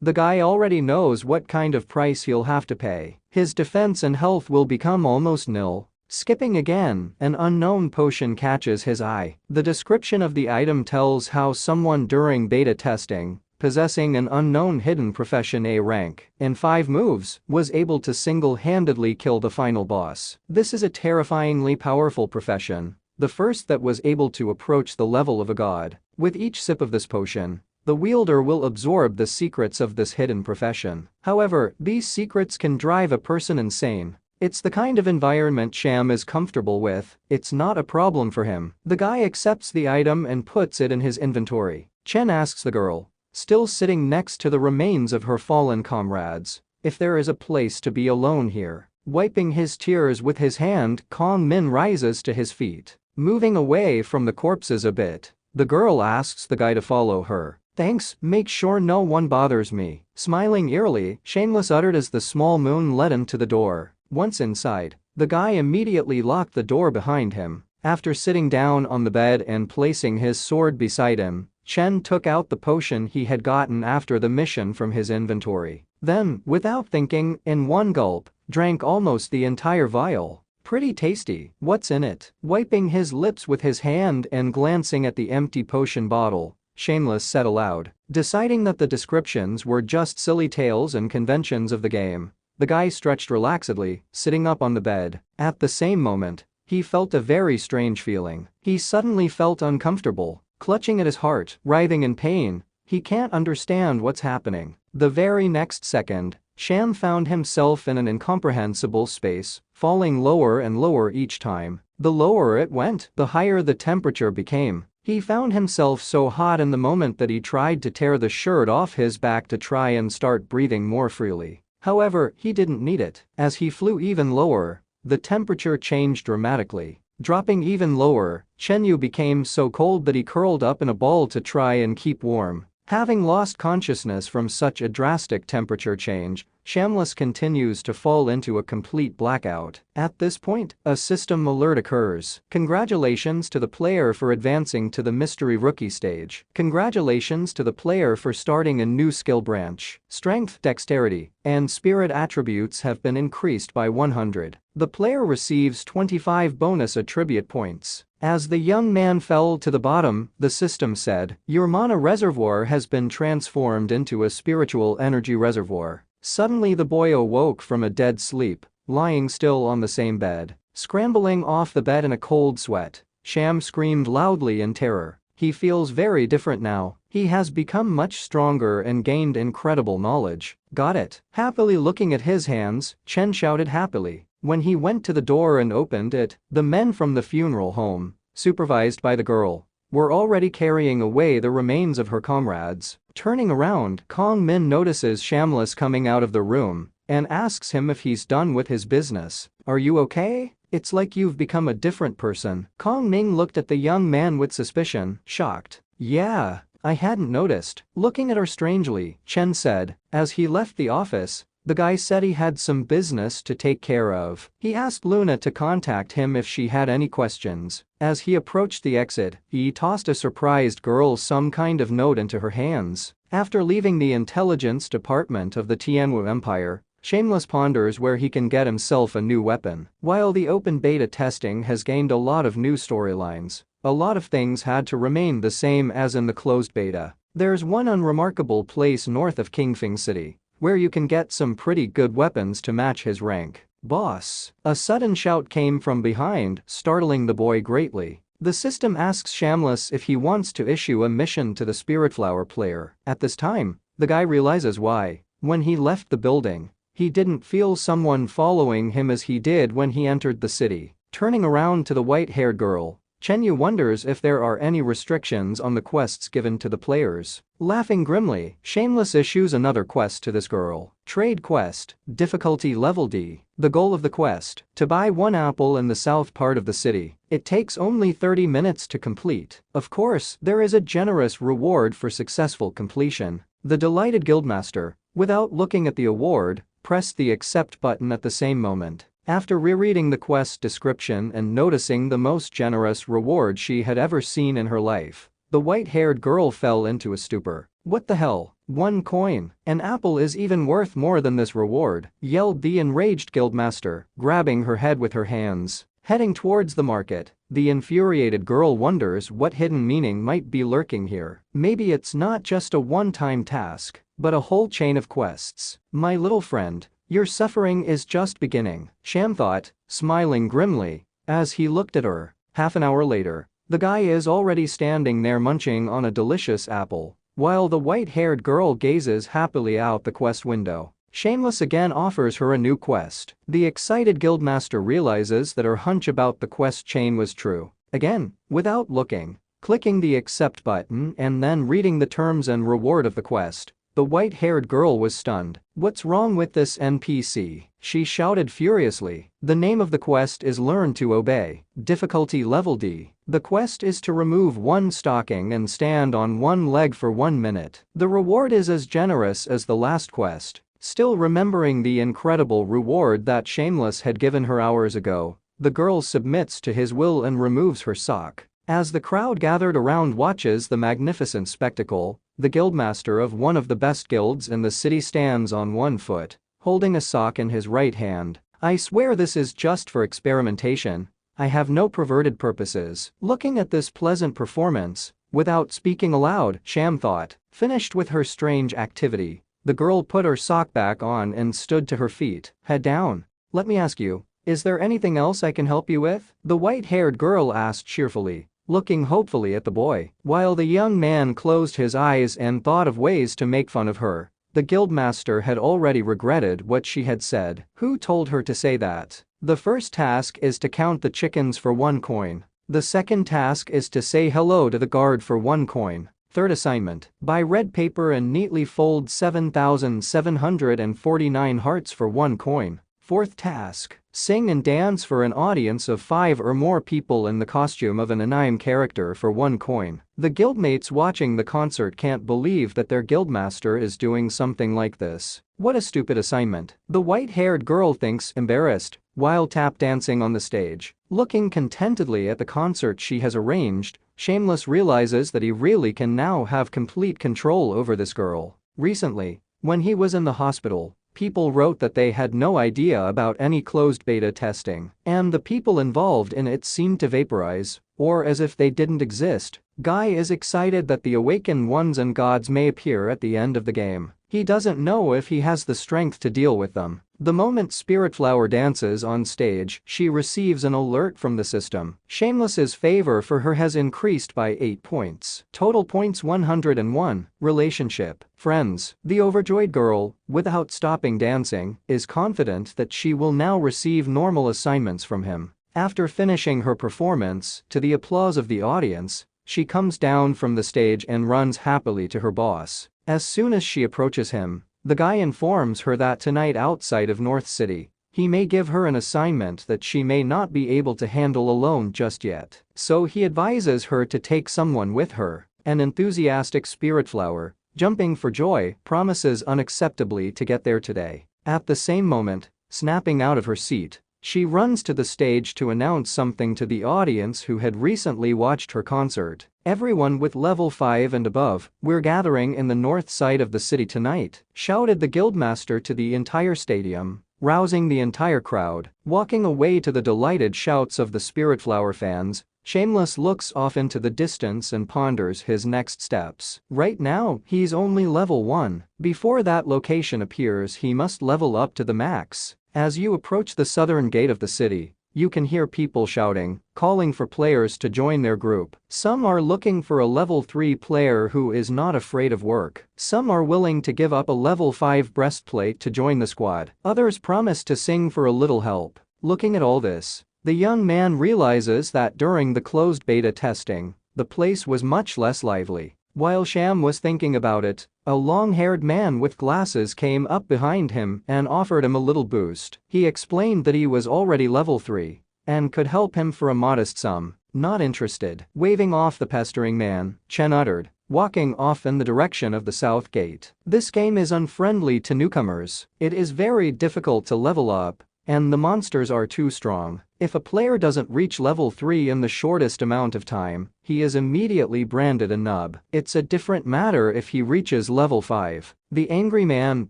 The guy already knows what kind of price he'll have to pay. His defense and health will become almost nil. Skipping again, an unknown potion catches his eye. The description of the item tells how someone during beta testing, possessing an unknown hidden profession A rank, in 5 moves, was able to single-handedly kill the final boss. This is a terrifyingly powerful profession, the first that was able to approach the level of a god. With each sip of this potion, the wielder will absorb the secrets of this hidden profession. However, these secrets can drive a person insane. It's the kind of environment Sham is comfortable with. It's not a problem for him. The guy accepts the item and puts it in his inventory. Chen asks the girl, still sitting next to the remains of her fallen comrades, if there is a place to be alone here. Wiping his tears with his hand, Kong Min rises to his feet. Moving away from the corpses a bit, the girl asks the guy to follow her. Thanks, make sure no one bothers me. Smiling eerily, Shameless uttered as the small moon led him to the door. Once inside, the guy immediately locked the door behind him. After sitting down on the bed and placing his sword beside him, Chen took out the potion he had gotten after the mission from his inventory. Then, without thinking, in one gulp, drank almost the entire vial. Pretty tasty. What's in it? Wiping his lips with his hand and glancing at the empty potion bottle, Shameless said aloud. Deciding that the descriptions were just silly tales and conventions of the game, the guy stretched relaxedly, sitting up on the bed. At the same moment, he felt a very strange feeling. He suddenly felt uncomfortable, clutching at his heart, writhing in pain. He can't understand what's happening. The very next second, Sham found himself in an incomprehensible space, falling lower and lower each time. The lower it went, the higher the temperature became. He found himself so hot in the moment that he tried to tear the shirt off his back to try and start breathing more freely. However, he didn't need it. As he flew even lower, the temperature changed dramatically. Dropping even lower, Chenyu became so cold that he curled up in a ball to try and keep warm. Having lost consciousness from such a drastic temperature change, Shamless continues to fall into a complete blackout. At this point, a system alert occurs. Congratulations to the player for advancing to the mystery rookie stage. Congratulations to the player for starting a new skill branch. Strength, dexterity, and spirit attributes have been increased by 100. The player receives 25 bonus attribute points. As the young man fell to the bottom, the system said, "Your mana reservoir has been transformed into a spiritual energy reservoir." Suddenly the boy awoke from a dead sleep, lying still on the same bed. Scrambling off the bed in a cold sweat, Sham screamed loudly in terror. He feels very different now. He has become much stronger and gained incredible knowledge. Got it. Happily looking at his hands, Chen shouted happily. When he went to the door and opened it, the men from the funeral home, supervised by the girl, were already carrying away the remains of her comrades. Turning around, Kong Min notices Shamless coming out of the room and asks him if he's done with his business. "Are you okay? It's like you've become a different person." Kong Ming looked at the young man with suspicion, shocked. "Yeah, I hadn't noticed." Looking at her strangely, Chen said. As he left the office, the guy said he had some business to take care of. He asked Luna to contact him if she had any questions. As he approached the exit, he tossed a surprised girl some kind of note into her hands. After leaving the intelligence department of the Tianwu Empire, Shameless ponders where he can get himself a new weapon. While the open beta testing has gained a lot of new storylines, a lot of things had to remain the same as in the closed beta. There's one unremarkable place north of Qingfeng City, where you can get some pretty good weapons to match his rank. "Boss!" A sudden shout came from behind, startling the boy greatly. The system asks Shamless if he wants to issue a mission to the Spirit Flower player. At this time, the guy realizes why. When he left the building, he didn't feel someone following him as he did when he entered the city. Turning around to the white-haired girl, Chenyu wonders if there are any restrictions on the quests given to the players. Laughing grimly, Shameless issues another quest to this girl. Trade quest, difficulty level D. The goal of the quest, to buy one apple in the south part of the city. It takes only 30 minutes to complete. Of course, there is a generous reward for successful completion. The delighted guildmaster, without looking at the award, pressed the accept button at the same moment. After rereading the quest description and noticing the most generous reward she had ever seen in her life, the white-haired girl fell into a stupor. "What the hell? 1 coin? An apple is even worth more than this reward," yelled the enraged guildmaster, grabbing her head with her hands. Heading towards the market, the infuriated girl wonders what hidden meaning might be lurking here. Maybe it's not just a one-time task, but a whole chain of quests. "My little friend, your suffering is just beginning," Sham thought, smiling grimly as he looked at her. Half an hour later, the guy is already standing there munching on a delicious apple, while the white-haired girl gazes happily out the quest window. Shameless again offers her a new quest. The excited guildmaster realizes that her hunch about the quest chain was true. Again, without looking, clicking the accept button and then reading the terms and reward of the quest, the white-haired girl was stunned. "What's wrong with this NPC?" she shouted furiously. The name of the quest is Learn to Obey. Difficulty level D. The quest is to remove one stocking and stand on one leg for 1 minute. The reward is as generous as the last quest. Still remembering the incredible reward that Shameless had given her hours ago, the girl submits to his will and removes her sock. As the crowd gathered around watches the magnificent spectacle, the guildmaster of one of the best guilds in the city stands on one foot, holding a sock in his right hand. "I swear this is just for experimentation. I have no perverted purposes." Looking at this pleasant performance, without speaking aloud, Sham thought. Finished with her strange activity, the girl put her sock back on and stood to her feet, head down. "Let me ask you, is there anything else I can help you with?" the white-haired girl asked cheerfully, looking hopefully at the boy. While the young man closed his eyes and thought of ways to make fun of her, The guildmaster had already regretted what she had said. Who told her to say that? The first task is to count the chickens for 1 coin. The second task is to say hello to the guard for 1 coin. Third assignment: buy red paper and neatly fold 7,749 hearts for 1 coin. Fourth task: sing and dance for an audience of 5 or more people in the costume of an anime character for 1 coin. The guildmates watching the concert can't believe that their guildmaster is doing something like this. What a stupid assignment. The white-haired girl thinks, embarrassed, while tap dancing on the stage. Looking contentedly at the concert she has arranged, Shameless realizes that he really can now have complete control over this girl. Recently, when he was in the hospital, people wrote that they had no idea about any closed beta testing, and the people involved in it seemed to vaporize, or as if they didn't exist. Guy is excited that the awakened ones and gods may appear at the end of the game. He doesn't know if he has the strength to deal with them. The moment Spiritflower dances on stage, she receives an alert from the system. Shameless's favor for her has increased by 8 points. Total points 101. Relationship. Friends. The overjoyed girl, without stopping dancing, is confident that she will now receive normal assignments from him. After finishing her performance, to the applause of the audience, she comes down from the stage and runs happily to her boss. As soon as she approaches him, the guy informs her that tonight outside of North City, he may give her an assignment that she may not be able to handle alone just yet. So he advises her to take someone with her. An enthusiastic Spiritflower, jumping for joy, promises unacceptably to get there today. At the same moment, snapping out of her seat, she runs to the stage to announce something to the audience who had recently watched her concert. Everyone with level 5 and above, we're gathering in the north side of the city tonight, shouted the guildmaster to the entire stadium, rousing the entire crowd. Walking away to the delighted shouts of the Spiritflower fans, Shameless looks off into the distance and ponders his next steps. Right now, he's only level 1. Before that location appears, he must level up to the max. As you approach the southern gate of the city, you can hear people shouting, calling for players to join their group. Some are looking for a level 3 player who is not afraid of work. Some are willing to give up a level 5 breastplate to join the squad. Others promise to sing for a little help. Looking at all this, the young man realizes that during the closed beta testing, the place was much less lively. While Sham was thinking about it, a long-haired man with glasses came up behind him and offered him a little boost. He explained that he was already level 3 and could help him for a modest sum. Not interested. Waving off the pestering man, Chen uttered, walking off in the direction of the south gate. This game is unfriendly to newcomers. It is very difficult to level up, and the monsters are too strong. If a player doesn't reach level 3 in the shortest amount of time, he is immediately branded a nub. It's a different matter if he reaches level 5. The angry man,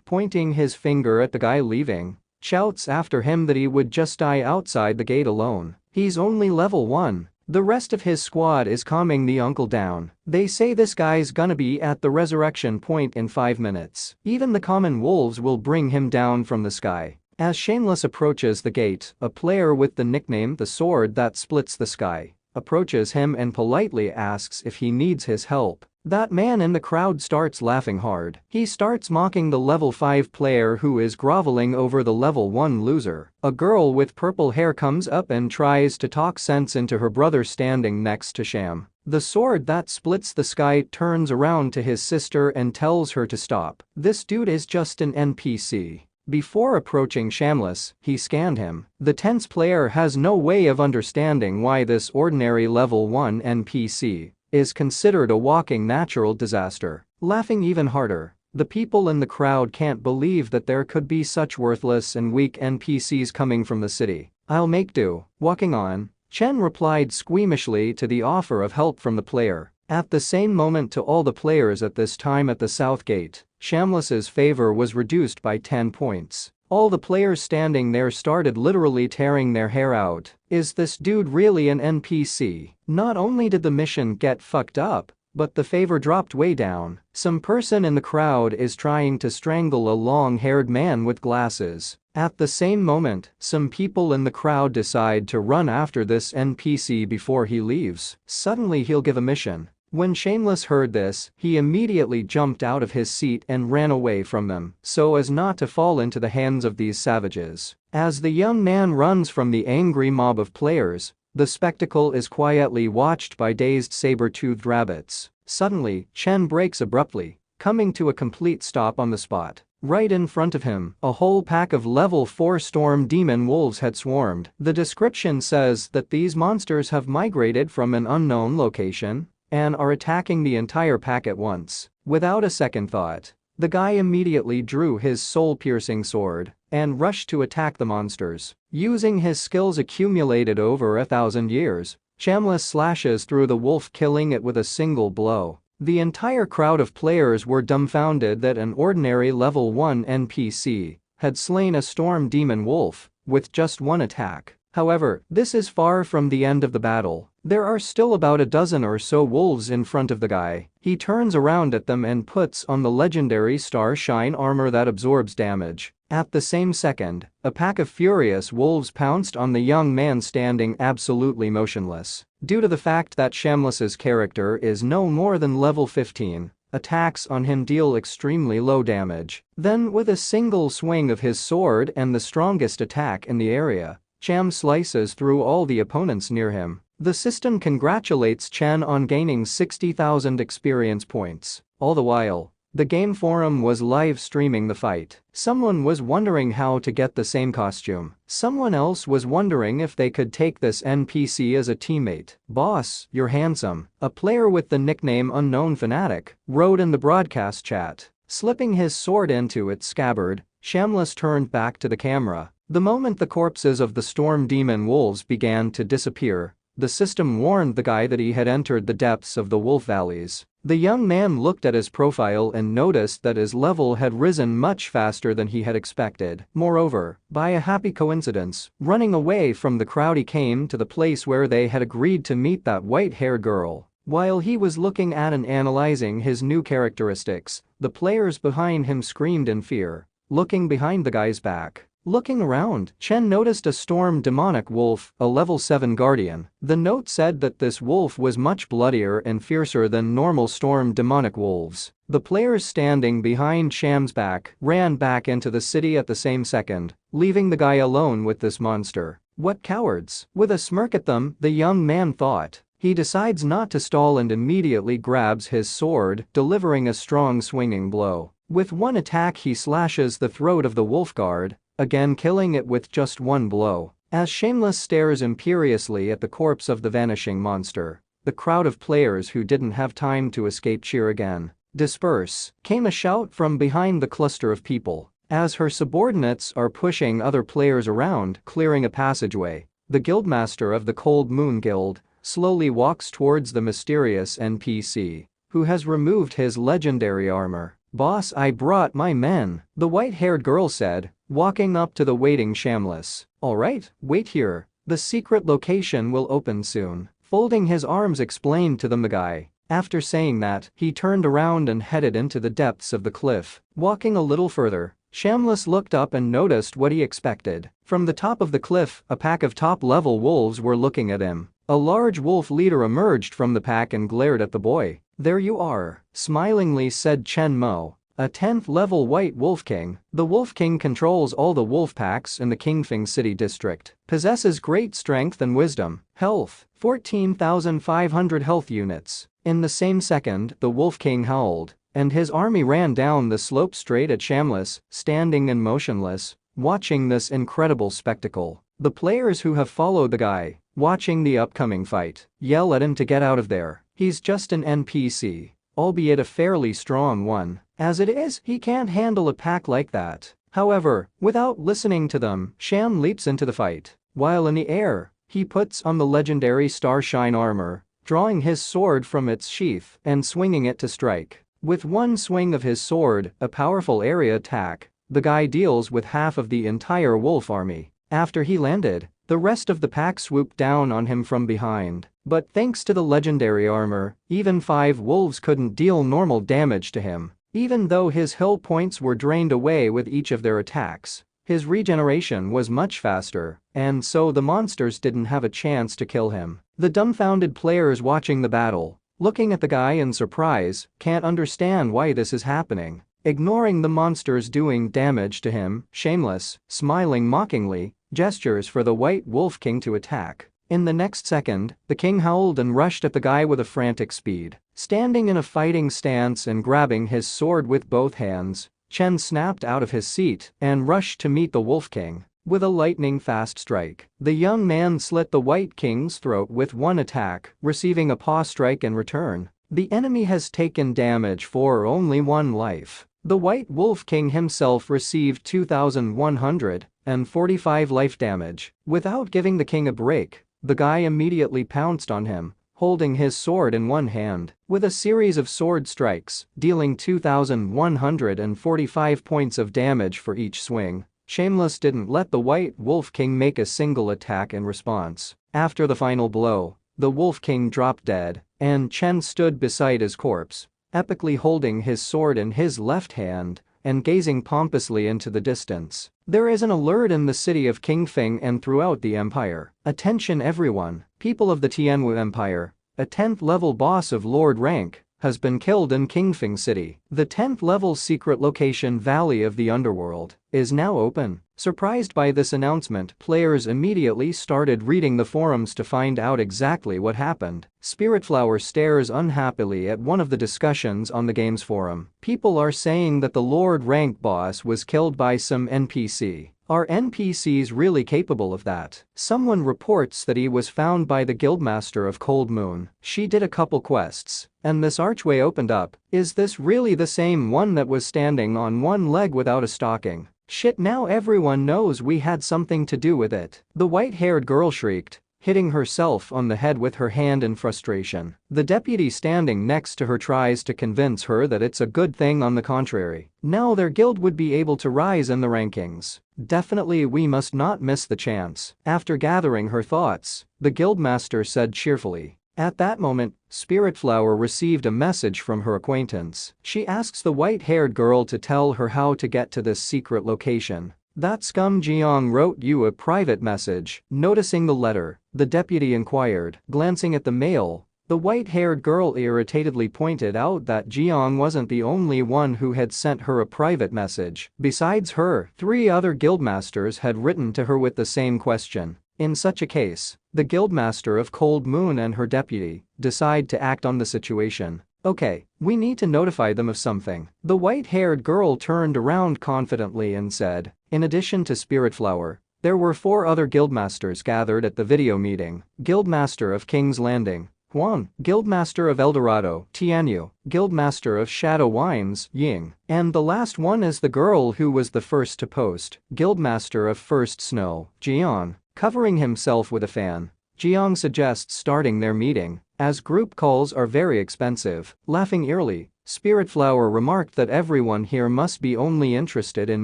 pointing his finger at the guy leaving, shouts after him that he would just die outside the gate alone. He's only level 1. The rest of his squad is calming the uncle down. They say this guy's gonna be at the resurrection point in 5 minutes. Even the common wolves will bring him down from the sky. As Shameless approaches the gate, a player with the nickname The Sword That Splits the Sky approaches him and politely asks if he needs his help. That man in the crowd starts laughing hard. He starts mocking the level 5 player who is groveling over the level 1 loser. A girl with purple hair comes up and tries to talk sense into her brother standing next to Sham. The Sword That Splits the Sky turns around to his sister and tells her to stop. This dude is just an NPC. Before approaching Shameless, he scanned him. The tense player has no way of understanding why this ordinary level 1 NPC is considered a walking natural disaster. Laughing even harder, the people in the crowd can't believe that there could be such worthless and weak NPCs coming from the city. I'll make do. Walking on, Chen replied squeamishly to the offer of help from the player. At the same moment to all the players at this time at the south gate, Shameless's favor was reduced by 10 points. All the players standing there started literally tearing their hair out. Is this dude really an NPC? Not only did the mission get fucked up, but the favor dropped way down. Some person in the crowd is trying to strangle a long-haired man with glasses. At the same moment, some people in the crowd decide to run after this NPC before he leaves. Suddenly he'll give a mission. When Shameless heard this, he immediately jumped out of his seat and ran away from them so as not to fall into the hands of these savages. As the young man runs from the angry mob of players, the spectacle is quietly watched by dazed saber-toothed rabbits. Suddenly, Chen brakes abruptly, coming to a complete stop on the spot. Right in front of him, a whole pack of level 4 storm demon wolves had swarmed. The description says that these monsters have migrated from an unknown location and are attacking the entire pack at once. Without a second thought, the guy immediately drew his soul-piercing sword and rushed to attack the monsters. Using his skills accumulated over 1,000 years, Shameless slashes through the wolf, killing it with a single blow. The entire crowd of players were dumbfounded that an ordinary level 1 NPC had slain a storm demon wolf with just one attack. However, this is far from the end of the battle. There are still about a dozen or so wolves in front of the guy. He turns around at them and puts on the legendary Star Shine armor that absorbs damage. At the same second, a pack of furious wolves pounced on the young man standing absolutely motionless. Due to the fact that Shameless's character is no more than level 15, attacks on him deal extremely low damage. Then, with a single swing of his sword and the strongest attack in the area, Cham slices through all the opponents near him. The system congratulates Chen on gaining 60,000 experience points. All the while, the game forum was live streaming the fight. Someone was wondering how to get the same costume. Someone else was wondering if they could take this NPC as a teammate. "Boss, you're handsome," a player with the nickname Unknown Fanatic wrote in the broadcast chat. Slipping his sword into its scabbard, Shameless turned back to the camera. The moment the corpses of the storm demon wolves began to disappear, the system warned the guy that he had entered the depths of the wolf valleys. The young man looked at his profile and noticed that his level had risen much faster than he had expected. Moreover, by a happy coincidence, running away from the crowd, he came to the place where they had agreed to meet that white-haired girl. While he was looking at and analyzing his new characteristics, the players behind him screamed in fear, looking behind the guy's back. Looking around, Chen noticed a storm demonic wolf, a level 7 guardian. The note said that this wolf was much bloodier and fiercer than normal storm demonic wolves. The players standing behind Sham's back ran back into the city at the same second, leaving the guy alone with this monster. What cowards! With a smirk at them, the young man thought. He decides not to stall and immediately grabs his sword, delivering a strong swinging blow. With one attack, he slashes the throat of the wolf guard, again killing it with just one blow. As Shameless stares imperiously at the corpse of the vanishing monster, the crowd of players who didn't have time to escape cheer again. "Disperse," came a shout from behind the cluster of people. As her subordinates are pushing other players around, clearing a passageway, the guildmaster of the Cold Moon Guild slowly walks towards the mysterious NPC, who has removed his legendary armor. "Boss, I brought my men," the white-haired girl said, walking up to the waiting Shameless. "Alright, wait here. The secret location will open soon." Folding his arms, explained to them the guy. After saying that, he turned around and headed into the depths of the cliff. Walking a little further, Shameless looked up and noticed what he expected. From the top of the cliff, a pack of top-level wolves were looking at him. A large wolf leader emerged from the pack and glared at the boy. "There you are," smilingly said Chen Mo, a 10th level white wolf king. The wolf king controls all the wolf packs in the Qingfeng City district. Possesses great strength and wisdom. Health, 14,500 health units. In the same second, the wolf king howled, and his army ran down the slope straight at Shameless, standing and motionless, watching this incredible spectacle. The players who have followed the guy, watching the upcoming fight, yell at him to get out of there. He's just an NPC, albeit a fairly strong one. As it is, he can't handle a pack like that. However, without listening to them, Sham leaps into the fight. While in the air, he puts on the legendary Starshine armor, drawing his sword from its sheath and swinging it to strike. With one swing of his sword, a powerful area attack, the guy deals with half of the entire wolf army. After he landed, the rest of the pack swooped down on him from behind. But thanks to the legendary armor, even 5 wolves couldn't deal normal damage to him. Even though his hill points were drained away with each of their attacks, his regeneration was much faster, and so the monsters didn't have a chance to kill him. The dumbfounded players watching the battle looking at the guy in surprise, can't understand why this is happening. Ignoring the monsters doing damage to him, shameless, smiling mockingly, gestures for the White Wolf King to attack. In the next second, the king howled and rushed at the guy with a frantic speed. Standing in a fighting stance and grabbing his sword with both hands, Chen snapped out of his seat and rushed to meet the Wolf King. With a lightning-fast strike, the young man slit the White King's throat with one attack, receiving a paw strike in return. The enemy has taken damage for only one life. The White Wolf King himself received 2,145 life damage. Without giving the king a break, the guy immediately pounced on him, holding his sword in one hand, with a series of sword strikes, dealing 2,145 points of damage for each swing. Shameless didn't let the White Wolf King make a single attack in response. After the final blow, the Wolf King dropped dead, and Chen stood beside his corpse, epically holding his sword in his left hand and gazing pompously into the distance. There is an alert in the city of Qingfeng and throughout the empire. Attention everyone, people of the Tianwu Empire, a 10th level boss of Lord rank has been killed in Qingfeng City. The 10th level secret location Valley of the Underworld is now open. Surprised by this announcement, players immediately started reading the forums to find out exactly what happened. Spiritflower stares unhappily at one of the discussions on the game's forum. People are saying that the Lord rank boss was killed by some NPC. Are NPCs really capable of that? Someone reports that he was found by the guildmaster of Cold Moon. She did a couple quests, and this archway opened up. Is this really the same one that was standing on one leg without a stocking? Shit, now everyone knows we had something to do with it. The white-haired girl shrieked, hitting herself on the head with her hand in frustration. The deputy standing next to her tries to convince her that it's a good thing. On the contrary, now their guild would be able to rise in the rankings. Definitely, we must not miss the chance. After gathering her thoughts, the guildmaster said cheerfully. At that moment, Spiritflower received a message from her acquaintance. She asks the white-haired girl to tell her how to get to this secret location. That scum Jiang wrote you a private message. Noticing the letter, the deputy inquired. Glancing at the mail, the white-haired girl irritatedly pointed out that Jiang wasn't the only one who had sent her a private message. Besides her, 3 other guildmasters had written to her with the same question. In such a case, the guildmaster of Cold Moon and her deputy decide to act on the situation. Okay, we need to notify them of something. The white-haired girl turned around confidently and said. In addition to Spiritflower, there were 4 other guildmasters gathered at the video meeting. Guildmaster of King's Landing, Huang, Guildmaster of Eldorado, Tianyu, Guildmaster of Shadow Wines, Ying, and the last one is the girl who was the first to post, Guildmaster of First Snow, Jiang. Covering himself with a fan, Jiang suggests starting their meeting, as group calls are very expensive. Laughing eerily, Spiritflower remarked that everyone here must be only interested in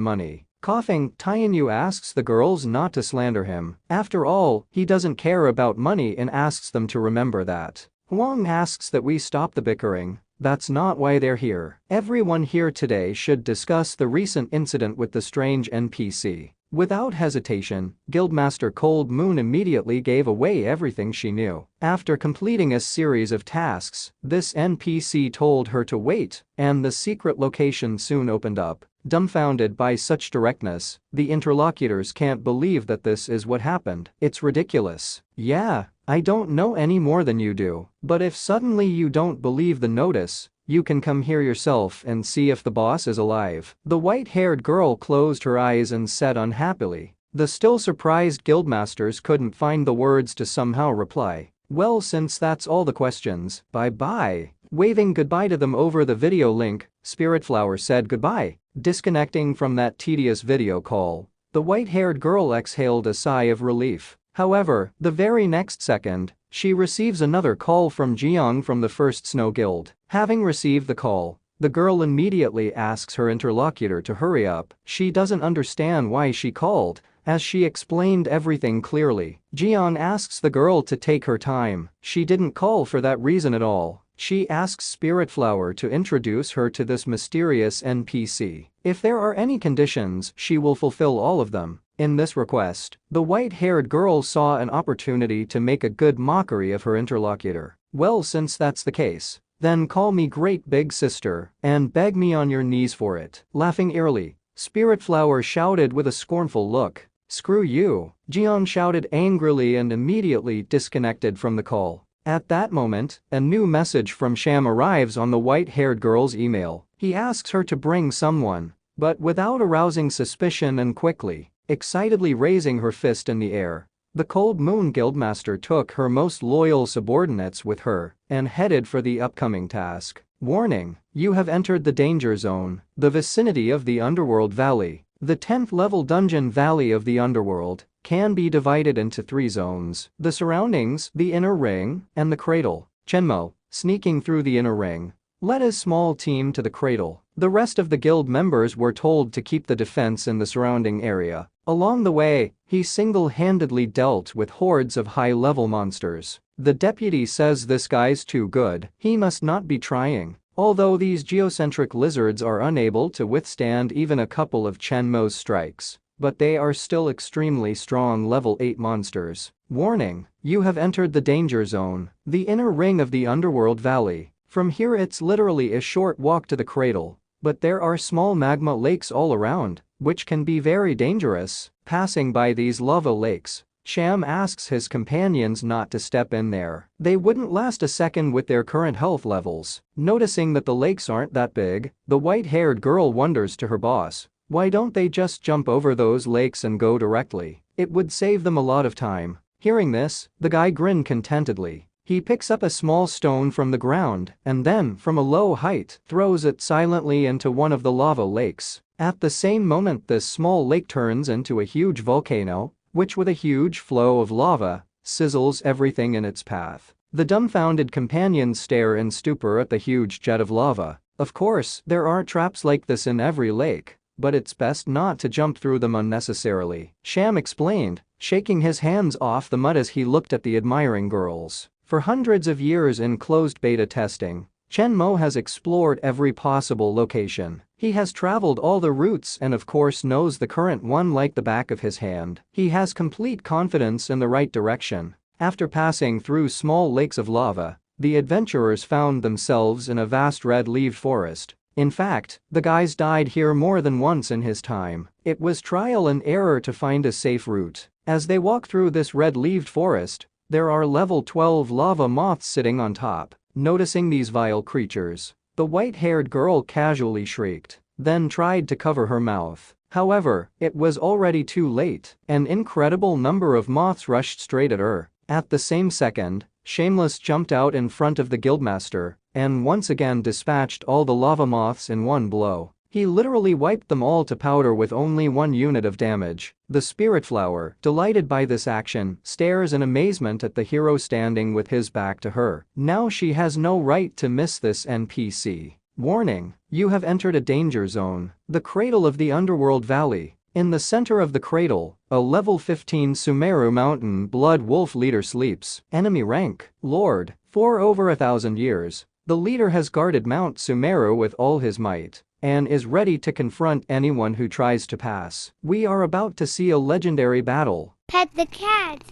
money. Coughing, Tianyu asks the girls not to slander him. After all, he doesn't care about money and asks them to remember that. Huang asks that we stop the bickering. That's not why they're here. Everyone here today should discuss the recent incident with the strange NPC. Without hesitation, Guildmaster Cold Moon immediately gave away everything she knew. After completing a series of tasks, this NPC told her to wait, and the secret location soon opened up. Dumbfounded by such directness, the interlocutors can't believe that this is what happened. It's ridiculous. Yeah, I don't know any more than you do, but if suddenly you don't believe the notice, you can come here yourself and see if the boss is alive. The white-haired girl closed her eyes and said unhappily. The still surprised guildmasters couldn't find the words to somehow reply. Well, since that's all the questions, bye-bye. Waving goodbye to them over the video link, Spiritflower said goodbye. Disconnecting from that tedious video call, the white-haired girl exhaled a sigh of relief. However, the very next second, she receives another call from Jiang from the First Snow Guild. Having received the call, the girl immediately asks her interlocutor to hurry up. She doesn't understand why she called, as she explained everything clearly. Jiang asks the girl to take her time. She didn't call for that reason at all. She asks Spiritflower to introduce her to this mysterious NPC. If there are any conditions, she will fulfill all of them. In this request, the white-haired girl saw an opportunity to make a good mockery of her interlocutor. Well, since that's the case, then call me great big sister and beg me on your knees for it. Laughing eerily, Spirit Flower shouted with a scornful look. Screw you, Jian shouted angrily and immediately disconnected from the call. At that moment, a new message from Sham arrives on the white-haired girl's email. He asks her to bring someone, but without arousing suspicion, and quickly, excitedly raising her fist in the air, the Cold Moon Guildmaster took her most loyal subordinates with her and headed for the upcoming task. Warning: you have entered the danger zone, the vicinity of the Underworld Valley. The 10th level dungeon valley of the Underworld can be divided into 3 zones: the surroundings, the inner ring, and the cradle. Chenmo, sneaking through the inner ring, led his small team to the cradle. The rest of the guild members were told to keep the defense in the surrounding area. Along the way, he single-handedly dealt with hordes of high-level monsters. The deputy says this guy's too good, he must not be trying. Although these geocentric lizards are unable to withstand even a couple of Chenmo's strikes, but they are still extremely strong level 8 monsters. Warning: you have entered the danger zone, the inner ring of the Underworld Valley. From here it's literally a short walk to the cradle, but there are small magma lakes all around, which can be very dangerous. Passing by these lava lakes, Sham asks his companions not to step in there. They wouldn't last a second with their current health levels. Noticing that the lakes aren't that big, the white-haired girl wonders to her boss, why don't they just jump over those lakes and go directly? It would save them a lot of time. Hearing this, the guy grinned contentedly. He picks up a small stone from the ground and then, from a low height, throws it silently into one of the lava lakes. At the same moment, this small lake turns into a huge volcano, which with a huge flow of lava, sizzles everything in its path. The dumbfounded companions stare in stupor at the huge jet of lava. Of course, there are traps like this in every lake, but it's best not to jump through them unnecessarily, Sham explained, shaking his hands off the mud as he looked at the admiring girls. For hundreds of years in closed beta testing, Chenmo has explored every possible location. He has traveled all the routes and of course knows the current one like the back of his hand. He has complete confidence in the right direction. After passing through small lakes of lava, the adventurers found themselves in a vast red-leaved forest. In fact, the guys died here more than once in his time. It was trial and error to find a safe route. As they walk through this red-leaved forest, there are level 12 lava moths sitting on top. Noticing these vile creatures, the white-haired girl casually shrieked, then tried to cover her mouth. However, it was already too late. An incredible number of moths rushed straight at her. At the same second, Shameless jumped out in front of the guildmaster and once again dispatched all the lava moths in one blow. He literally wiped them all to powder with only 1 unit of damage. The Spirit Flower, delighted by this action, stares in amazement at the hero standing with his back to her. Now she has no right to miss this NPC. Warning: you have entered a danger zone, the cradle of the Underworld Valley. In the center of the cradle, a level 15 Sumeru Mountain Blood Wolf leader sleeps. Enemy rank: Lord. For over 1,000 years, the leader has guarded Mount Sumeru with all his might and is ready to confront anyone who tries to pass. We are about to see a legendary battle. Pet the cat.